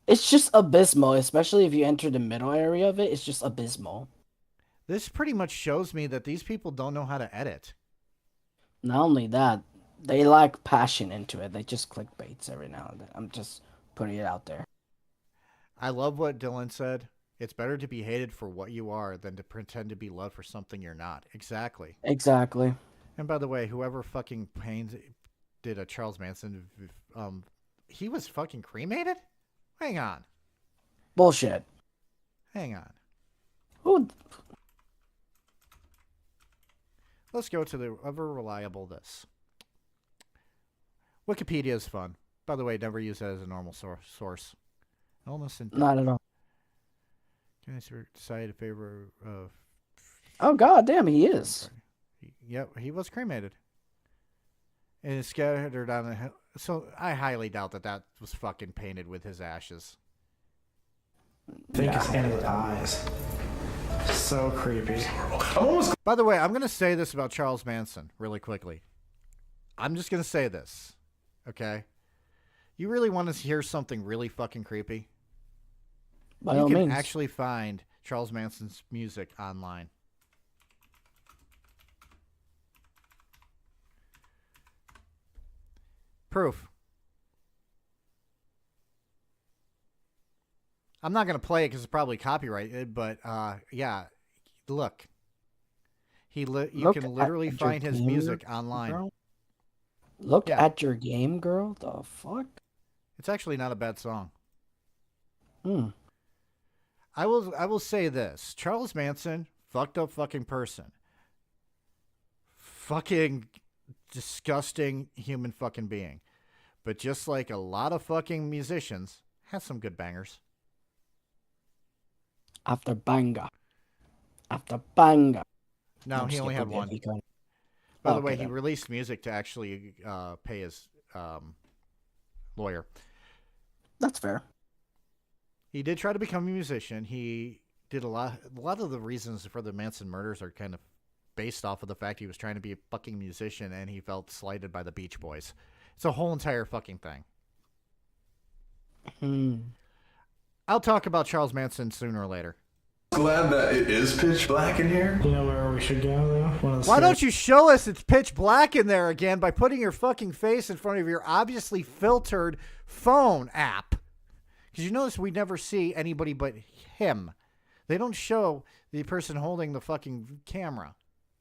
It's just abysmal, especially if you enter the middle area of it. It's just abysmal. This pretty much shows me that these people don't know how to edit. Not only that, they lack passion into it. They just click baits every now and then. I'm just putting it out there. I love what Dylan said. It's better to be hated for what you are than to pretend to be loved for something you're not. Exactly. Exactly. And by the way, whoever fucking did a Charles Manson, he was fucking cremated? Hang on. Bullshit. Hang on. Who? Let's go to the ever reliable this. Wikipedia is fun. By the way, never use that as a normal source. Almost in. Not at all. Can I decide in favor of? Oh god damn, he is. Yep, he was cremated. And it's scattered on the hill. So I highly doubt that was fucking painted with his ashes. Think it's in his eyes. So creepy. By the way, I'm going to say this about Charles Manson really quickly. I'm just going to say this. Okay? You really want to hear something really fucking creepy? By you all can means. actually find Charles Manson's music online. Proof. I'm not going to play it because it's probably copyrighted, but yeah, look. You Look can literally at your find his game, music online. girl. Look Yeah. at your game, girl. The fuck? It's actually not a bad song. Hmm. I will say this. Charles Manson, fucked up fucking person. Fucking disgusting human fucking being. But just like a lot of fucking musicians, has some good bangers. After banger. After banger. No, I'm he just only kidding, had one. he can't- By the Okay, way, he then. released music to actually pay his lawyer. That's fair. He did try to become a musician. He did a lot of the reasons for the Manson murders are kind of based off of the fact he was trying to be a fucking musician and he felt slighted by the Beach Boys. It's a whole entire fucking thing. I'll talk about Charles Manson sooner or later. Glad that it is pitch black in here. You know where we should go, though? Why don't you show us it's pitch black in there again by putting your fucking face in front of your obviously filtered phone app? Because you notice we never see anybody but him. They don't show the person holding the fucking camera.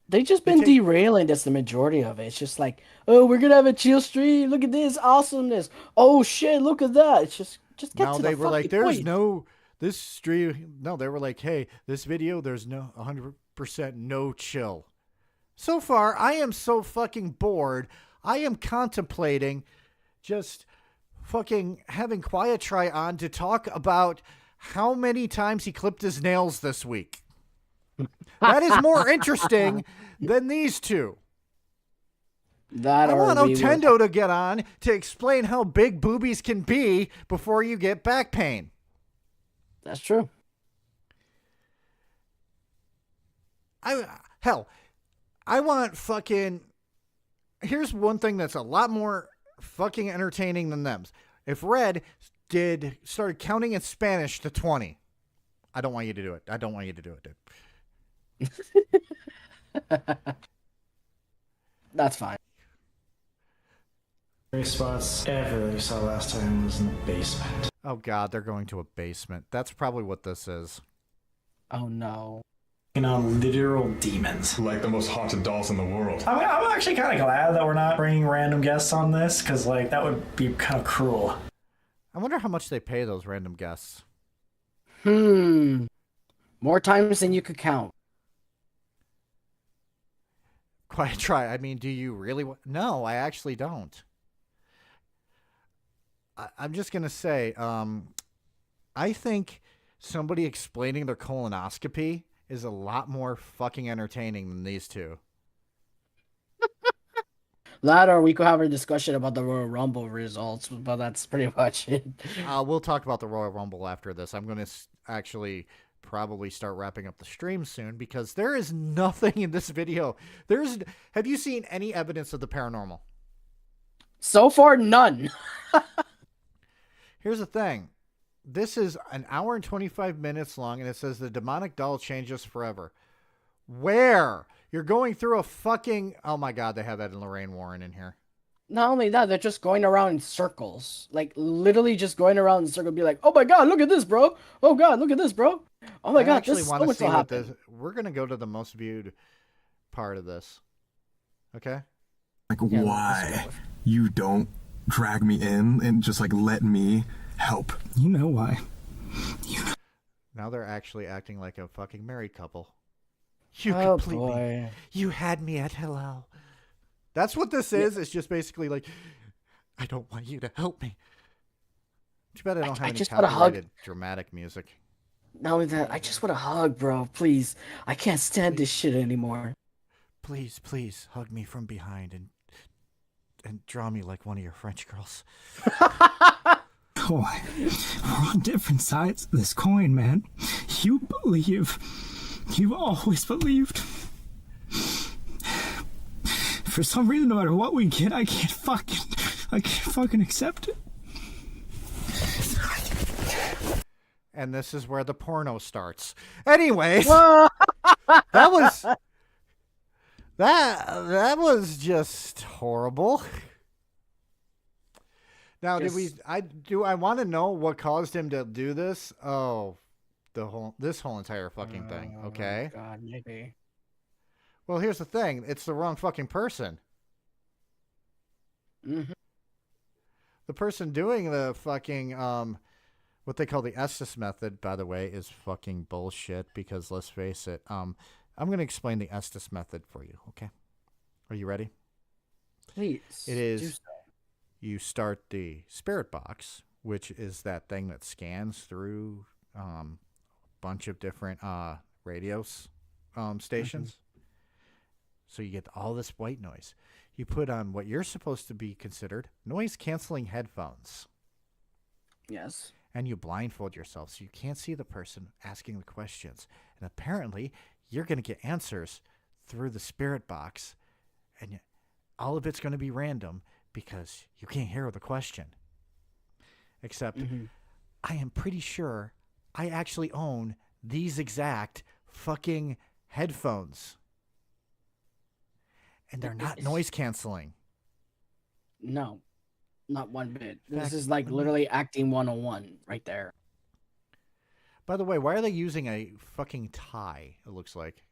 They just been derailing. That's the majority of it. It's just like, oh, we're gonna have a chill stream. Look at this awesomeness. Oh shit, look at that. It's just get now to they the were like, fucking there's point. no this stream. No, they were like, hey, this video, there's no 100% no chill. So far, I am so fucking bored. I am contemplating just fucking having Quiet Try on to talk about how many times he clipped his nails this week. That is more interesting than these two. That I want we Otendo to get on to explain how big boobies can be before you get back pain. That's true. I want fucking... Here's one thing that's a lot more fucking entertaining than them. If Red started counting in Spanish to 20, I don't want you to do it. I don't want you to do it, dude. That's fine. Spots ever that we saw last time was in the basement. Oh god, they're going to a basement. That's probably what this is. Oh no. You know, literal demons. Like the most haunted dolls in the world. I'm actually kind of glad that we're not bringing random guests on this, because like that would be kind of cruel. I wonder how much they pay those random guests. More times than you could count. Quiet Try. I mean, do you really No, I actually don't. I'm just going to say, I think somebody explaining their colonoscopy is a lot more fucking entertaining than these two. That or we could have a discussion about the Royal Rumble results, but that's pretty much it. We'll talk about the Royal Rumble after this. I'm going to actually probably start wrapping up the stream soon because there is nothing in this video. Have you seen any evidence of the paranormal? So far, none. Here's the thing. This is an hour and 25 minutes long, and it says the demonic doll changes forever. Where? You're going through a fucking... Oh my god, they have Ed and Lorraine Warren in here. Not only that, they're just going around in circles. Like, literally just going around in circles, be like, oh my god, look at this, bro. Oh god, look at this, bro. Oh my god, this is so much happened. We're going to go to the most viewed part of this. Okay? Like, why you don't drag me in and just, like, let me help? You know why. Now they're actually acting like a fucking married couple. You boy. You had me at hello. That's what this is. Yeah. It's just basically like, I don't want you to help me. Too bad I don't have any copyrighted dramatic music. Not only that, I just want a hug, bro. Please. I can't stand this shit anymore. Please, please hug me from behind and draw me like one of your French girls. Boy, we're on different sides of this coin, man. You believe. You've always believed. For some reason, no matter what we get, I can't fucking accept it. And this is where the porno starts. Anyways, that was just horrible. Now, do I want to know what caused him to do this? Oh, this whole entire fucking thing. Okay. God, maybe. Well, here's the thing. It's the wrong fucking person. Mm-hmm. The person doing the fucking, what they call the Estes method, by the way, is fucking bullshit because let's face it. I'm going to explain the Estes method for you, okay? Are you ready? Please. It is, you start the spirit box, which is that thing that scans through a bunch of different radios stations. Mm-hmm. So you get all this white noise. You put on what you're supposed to be considered noise-canceling headphones. Yes. and you blindfold yourself so you can't see the person asking the questions. And apparently, you're going to get answers through the spirit box, and all of it's going to be random because you can't hear the question. Except, I am pretty sure I actually own these exact fucking headphones. And they're not noise canceling. No, not one bit. In fact, This is like literally acting 101 right there. By the way, why are they using a fucking tie, it looks like?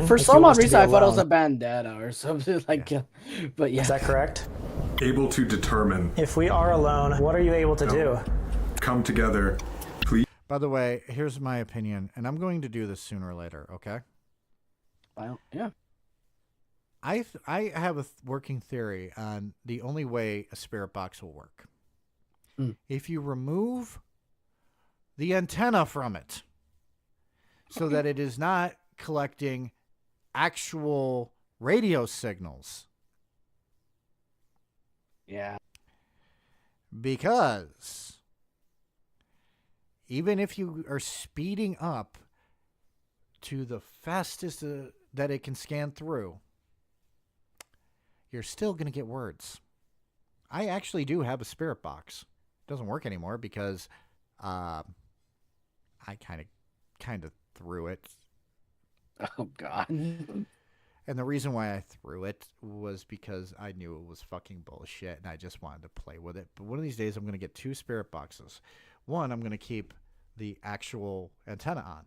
For some odd reason, I thought it was a bandana or something like but yeah. Is that correct? Able to determine. If we are alone, what are you able to do? Come together, please. By the way, here's my opinion, and I'm going to do this sooner or later, okay? Well, yeah. I have a working theory on the only way a spirit box will work. If you remove the antenna from it so that it is not collecting actual radio signals. Yeah. Because even if you are speeding up to the fastest that it can scan through, you're still going to get words. I actually do have a spirit box. It doesn't work anymore because I kind of threw it. Oh, God. And the reason why I threw it was because I knew it was fucking bullshit and I just wanted to play with it. But one of these days I'm going to get 2 spirit boxes. One, I'm going to keep the actual antenna on.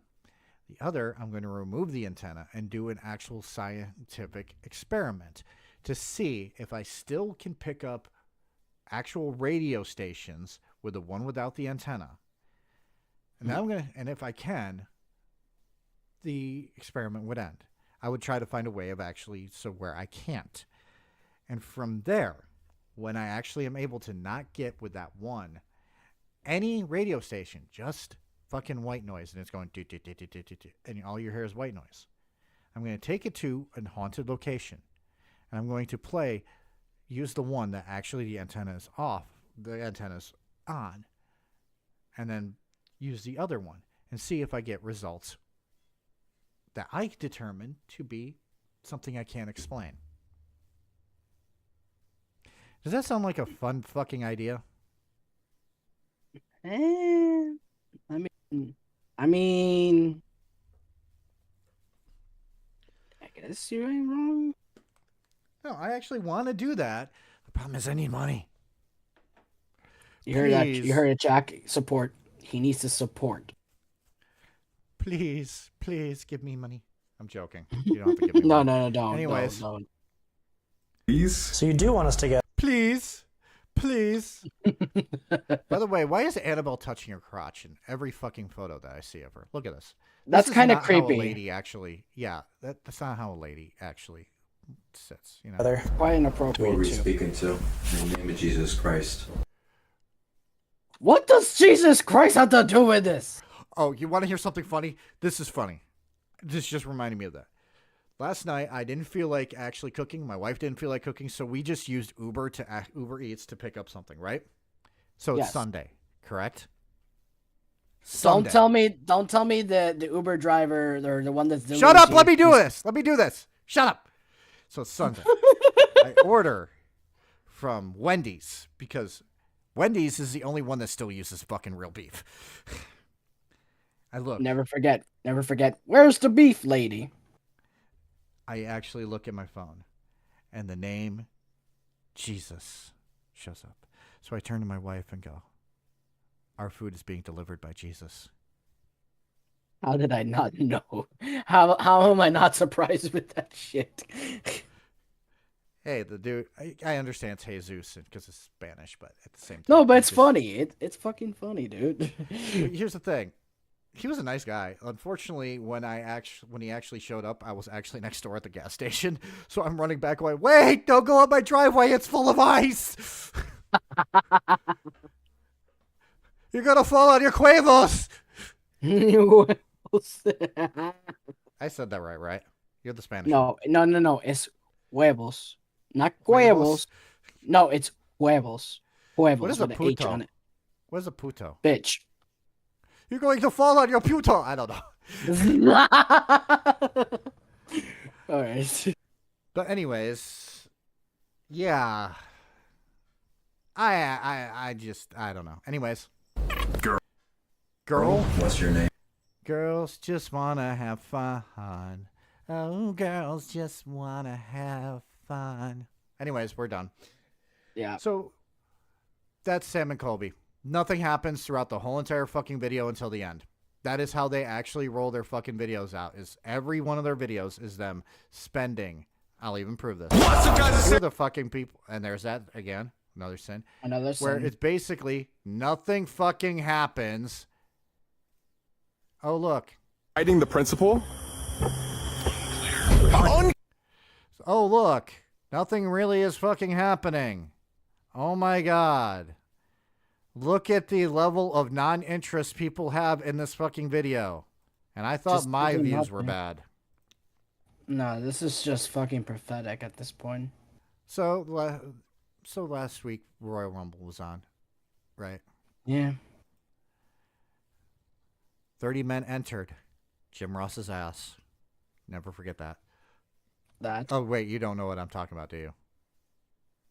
The other, I'm going to remove the antenna and do an actual scientific experiment to see if I still can pick up actual radio stations with the one without the antenna. And then and if I can, the experiment would end. I would try to find a way of actually where I can't. And from there, when I actually am able to not get with that one, any radio station, just fucking white noise, and it's going do, and all you hear is white noise. I'm going to take it to a haunted location. And I'm going to use the one that actually the antenna is off, the antenna's on, and then use the other one and see if I get results that I determine to be something I can't explain. Does that sound like a fun fucking idea? I mean, I guess you ain't wrong. No, I actually want to do that. The problem is I need money. You heard that? You heard it, Jack. Support. He needs to support. Please give me money. I'm joking. You don't have to give me money. No, don't. Anyways. Don't. Please? So you do want us to get... Please. By the way, why is Annabelle touching her crotch in every fucking photo that I see of her? Look at this. That's kind of How creepy. a lady actually, that's not how a lady actually sits. You know. Quite Who inappropriate are we too. speaking to? In the name of Jesus Christ. What does Jesus Christ have to do with this? Oh, you want to hear something funny? This is funny. This just reminded me of that. Last night, I didn't feel like actually cooking. My wife didn't feel like cooking, so we just used Uber Eats to pick up something, right? So it's Sunday, correct? Sunday. Don't tell me the Uber driver or the one that's doing. Shut up! Let me do this. Shut up. So it's Sunday. I order from Wendy's because Wendy's is the only one that still uses fucking real beef. I look. Never forget. Where's the beef, lady? I actually look at my phone, and the name Jesus shows up. So I turn to my wife and go, "Our food is being delivered by Jesus." How did I not know? How am I not surprised with that shit? Hey, the dude, I understand it's Jesus because it's Spanish, but at the same time. No, but it's funny. It's fucking funny, dude. Here's the thing. He was a nice guy. Unfortunately, when he actually showed up, I was actually next door at the gas station. So I'm running back away. Wait, don't go up my driveway. It's full of ice. You're going to fall on your huevos. I said that right? You're the Spanish. No. It's huevos. Not huevos. No, it's huevos. Huevos What is a with an H puto? on it. Where's a puto? Bitch. You're going to fall on your puto. I don't know. All right. But anyways, yeah. I don't know. Anyways. Girl. What's your name? Girls just wanna have fun. Oh, girls just wanna have fun. Anyways, we're done. Yeah. So that's Sam and Colby. Nothing happens throughout the whole entire fucking video until the end. That is how they actually roll their fucking videos out. Is every one of their videos is them spending. I'll even prove this. Who are the fucking people? And there's that again. Another sin. Another sin. Where it's basically nothing fucking happens. Oh, look. Fighting the principal? Oh, look. Nothing really is fucking happening. Oh, my God. Look at the level of non-interest people have in this fucking video. And I thought Just my doing views were nothing. bad. No, this is just fucking pathetic at this point. So last week, Royal Rumble was on, right? Yeah. 30 men entered. Jim Ross's ass. Never forget that. That. Oh, wait, you don't know what I'm talking about, do you?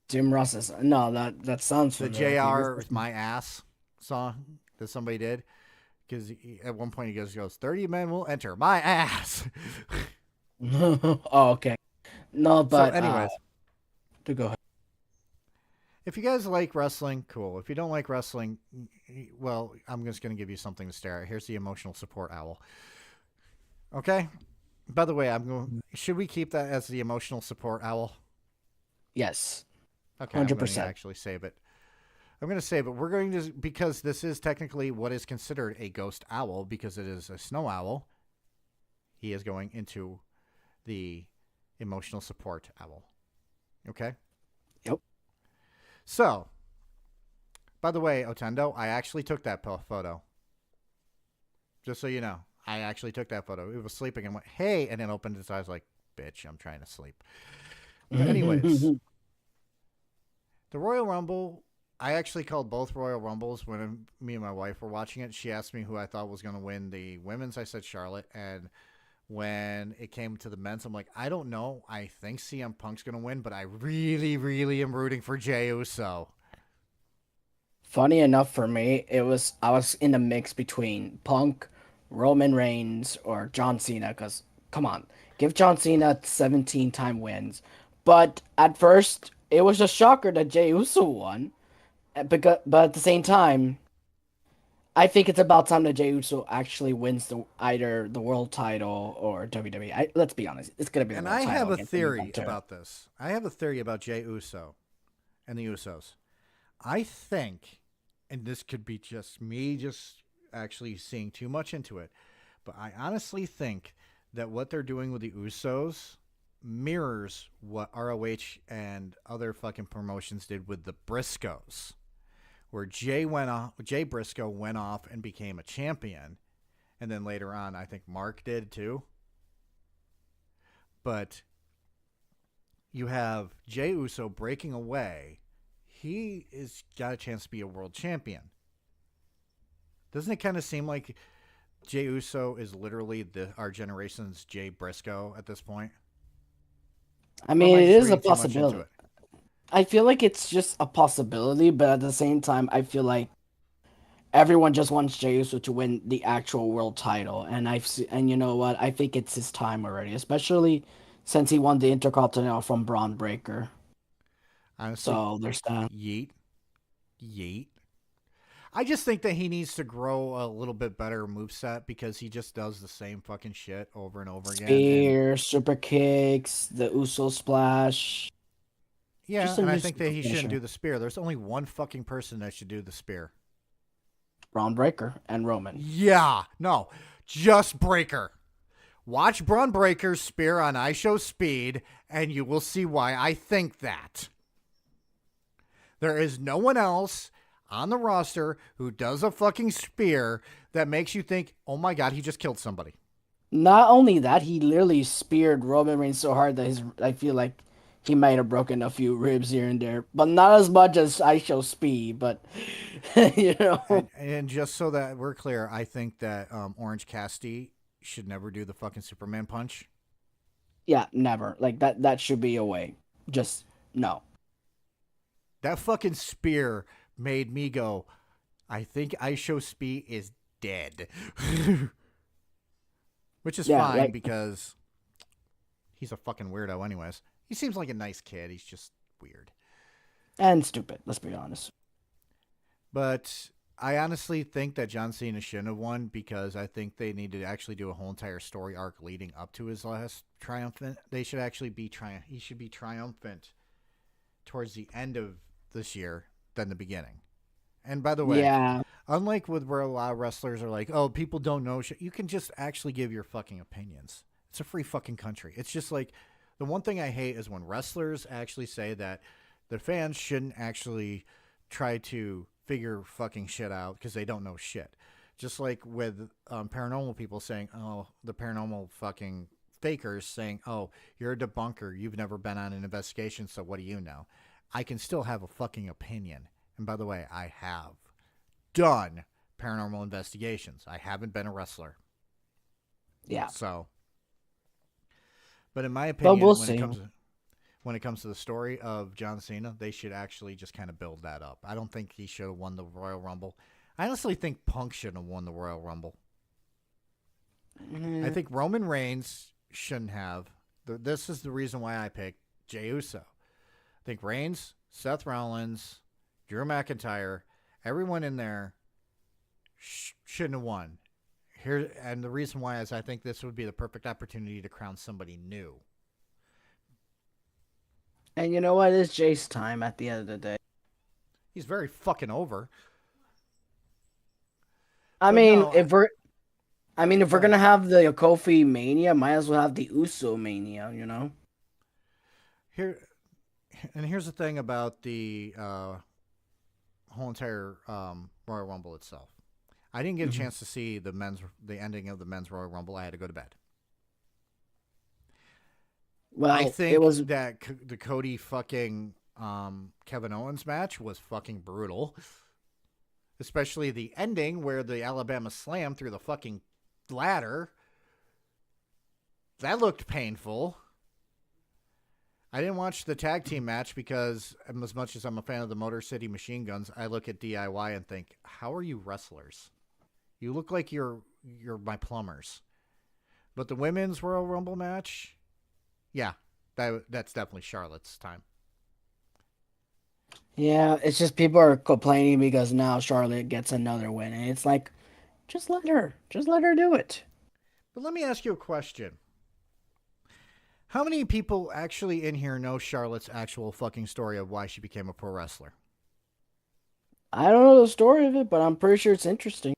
Jim Ross is no. That sounds The familiar. JR My Ass song that somebody did. Because at one point he goes, 30 men will enter my ass. Oh, okay. No, but so anyways. To go ahead. If you guys like wrestling, cool. If you don't like wrestling, well, I'm just going to give you something to stare at. Here's the emotional support owl. Okay? By the way, should we keep that as the emotional support owl? Yes. Okay, 100%. I'm going 100%. to actually save it. I'm going to save it. We're going to, because this is technically what is considered a ghost owl, because it is a snow owl, he is going into the emotional support owl. Okay? Yep. So, by the way, Otendo, I actually took that photo. Just so you know, I actually took that photo. It was sleeping and went, hey, and then opened its eyes like, bitch, I'm trying to sleep. But anyways, the Royal Rumble, I actually called both Royal Rumbles when me and my wife were watching it. She asked me who I thought was going to win the women's. I said Charlotte. And when it came to the men's, I'm like, I don't know. I think CM Punk's going to win, but I really, really am rooting for Jey Uso. Funny enough for me, I was in the mix between Punk, Roman Reigns, or John Cena. Because, come on, give John Cena 17-time wins. But at first, it was a shocker that Jey Uso won. But at the same time, I think it's about time that Jey Uso actually wins either the world title or WWE. Let's be honest, it's gonna be. And the world I title have a against theory anyone, too. about this. I have a theory about Jey Uso and the Usos. I think, and this could be just me just actually seeing too much into it, but I honestly think that what they're doing with the Usos mirrors what ROH and other fucking promotions did with the Briscoes, where Jay Briscoe went off and became a champion, and then later on, I think Mark did too. But you have Jey Uso breaking away. He is got a chance to be a world champion. Doesn't it kind of seem like Jey Uso is literally our generation's Jay Briscoe at this point? I mean, it is a Reading too much into possibility. it? I feel like it's just a possibility, but at the same time, I feel like everyone just wants Jey Uso to win the actual world title, and you know what? I think it's his time already, especially since he won the Intercontinental from Braun Breaker. Honestly, So there's that. Yeet. I just think that he needs to grow a little bit better moveset because he just does the same fucking shit over and over again. Spear, super kicks, the Uso splash. Yeah, Just a and I new think that he finisher. shouldn't do the spear. There's only one fucking person that should do the spear. Braun Breaker and Roman. Yeah, no, just Breaker. Watch Braun Breaker's spear on iShowSpeed, and you will see why I think that. There is no one else on the roster who does a fucking spear that makes you think, oh my god, he just killed somebody. Not only that, he literally speared Roman Reigns so hard that I feel like he might have broken a few ribs here and there, but not as much as I Show Speed. But you know, And just so that we're clear, I think that Orange Cassidy should never do the fucking Superman punch. yeah, never. Like that. That should be away. Just no. That fucking spear made me go, I think Show Speed is dead. Which is Yeah, fine like- because he's a fucking weirdo anyways. He seems like a nice kid. He's just weird. And stupid. Let's be honest. But I honestly think that John Cena shouldn't have won because I think they need to actually do a whole entire story arc leading up to his last triumphant. They should actually be he should be triumphant towards the end of this year than the beginning. And by the way, Yeah. unlike with where a lot of wrestlers are like, oh, people don't know shit, you can just actually give your fucking opinions. It's a free fucking country. It's just like, the one thing I hate is when wrestlers actually say that the fans shouldn't actually try to figure fucking shit out because they don't know shit. Just like with paranormal people saying, oh, the paranormal fucking fakers saying, oh, you're a debunker. You've never been on an investigation, so what do you know? I can still have a fucking opinion. And by the way, I have done paranormal investigations. I haven't been a wrestler. Yeah. So, but in my opinion, we'll when see. it comes to the story of John Cena, they should actually just kind of build that up. I don't think he should have won the Royal Rumble. I honestly think Punk shouldn't have won the Royal Rumble. I think Roman Reigns shouldn't have. This is the reason why I picked Jey Uso. I think Reigns, Seth Rollins, Drew McIntyre, everyone in there shouldn't have won. And the reason why is I think this would be the perfect opportunity to crown somebody new. And you know what? It's Jay's time at the end of the day. He's very fucking over. I But mean, no, if we're gonna have the Kofi Mania, might as well have the Uso Mania. You know. Here's the thing about the whole entire Royal Rumble itself. I didn't get a chance to see the ending of the men's Royal Rumble. I had to go to bed. Well, I think it was that the Cody fucking Kevin Owens match was fucking brutal. Especially the ending where the Alabama Slam through the fucking ladder. That looked painful. I didn't watch the tag team match because as much as I'm a fan of the Motor City Machine Guns, I look at DIY and think, how are you wrestlers? You look like you're my plumbers. But the women's Royal Rumble match, yeah, that's definitely Charlotte's time. Yeah, it's just people are complaining because now Charlotte gets another win, and it's like, just let her do it. But let me ask you a question. How many people actually in here know Charlotte's actual fucking story of why she became a pro wrestler? I don't know the story of it, but I'm pretty sure it's interesting.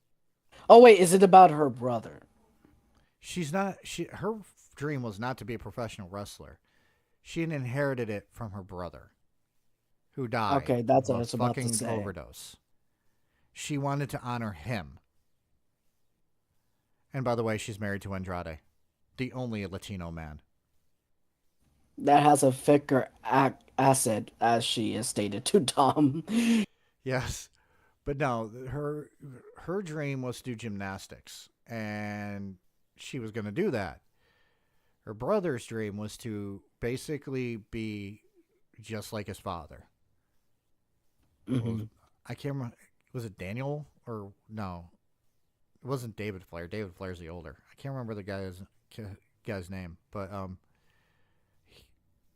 Oh wait, is it about her brother? Her dream was not to be a professional wrestler. She inherited it from her brother, who died. Okay, that's what I of was about to fucking say. overdose. She wanted to honor him. And by the way, she's married to Andrade, the only Latino man. That has a thicker acid, as she is stated to Tom. Yes. But no, her dream was to do gymnastics, and she was going to do that. Her brother's dream was to basically be just like his father. Mm-hmm. I can't remember. Was it Daniel or no? It wasn't David Flair. David Flair's the older. I can't remember the guy's name, but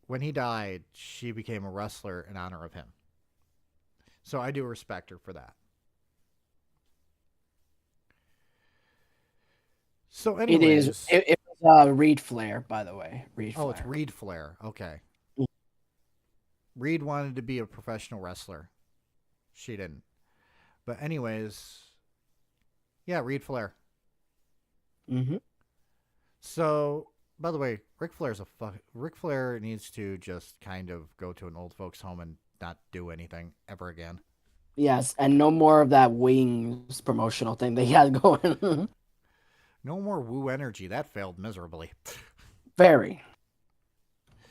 when he died, she became a wrestler in honor of him. So I do respect her for that. So anyways. It was Reed Flair, by the way. Oh, it's Reed Flair. Okay. Reed wanted to be a professional wrestler. She didn't. But anyways, yeah, Reed Flair. Mm-hmm. So, by the way, Ric Flair needs to just kind of go to an old folks home and not do anything ever again. Yes, and no more of that wings promotional thing they had going. No more woo energy. That failed miserably. Very.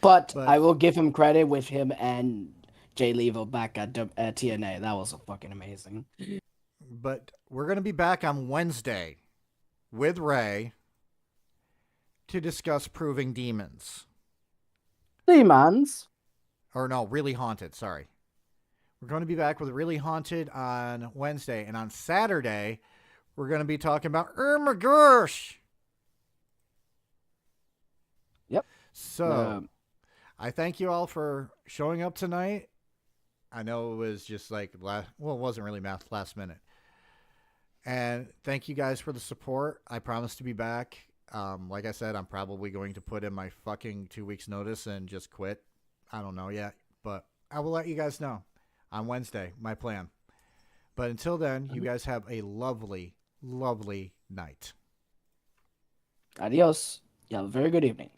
But But- I will give him credit with him and Jay Levo back at TNA. That was fucking amazing. But we're going to be back on Wednesday with Ray to discuss Proving Demons. Demons. Or no, Really Haunted, sorry. We're going to be back with Really Haunted on Wednesday. And on Saturday, we're going to be talking about Oh my gosh. Yep. So, I thank you all for showing up tonight. I know it was just like, it wasn't really last minute. And thank you guys for the support. I promise to be back. Like I said, I'm probably going to put in my fucking 2 weeks notice and just quit. I don't know yet, but I will let you guys know on Wednesday, my plan. But until then, you guys have a lovely, lovely night. Adios. You have a very good evening.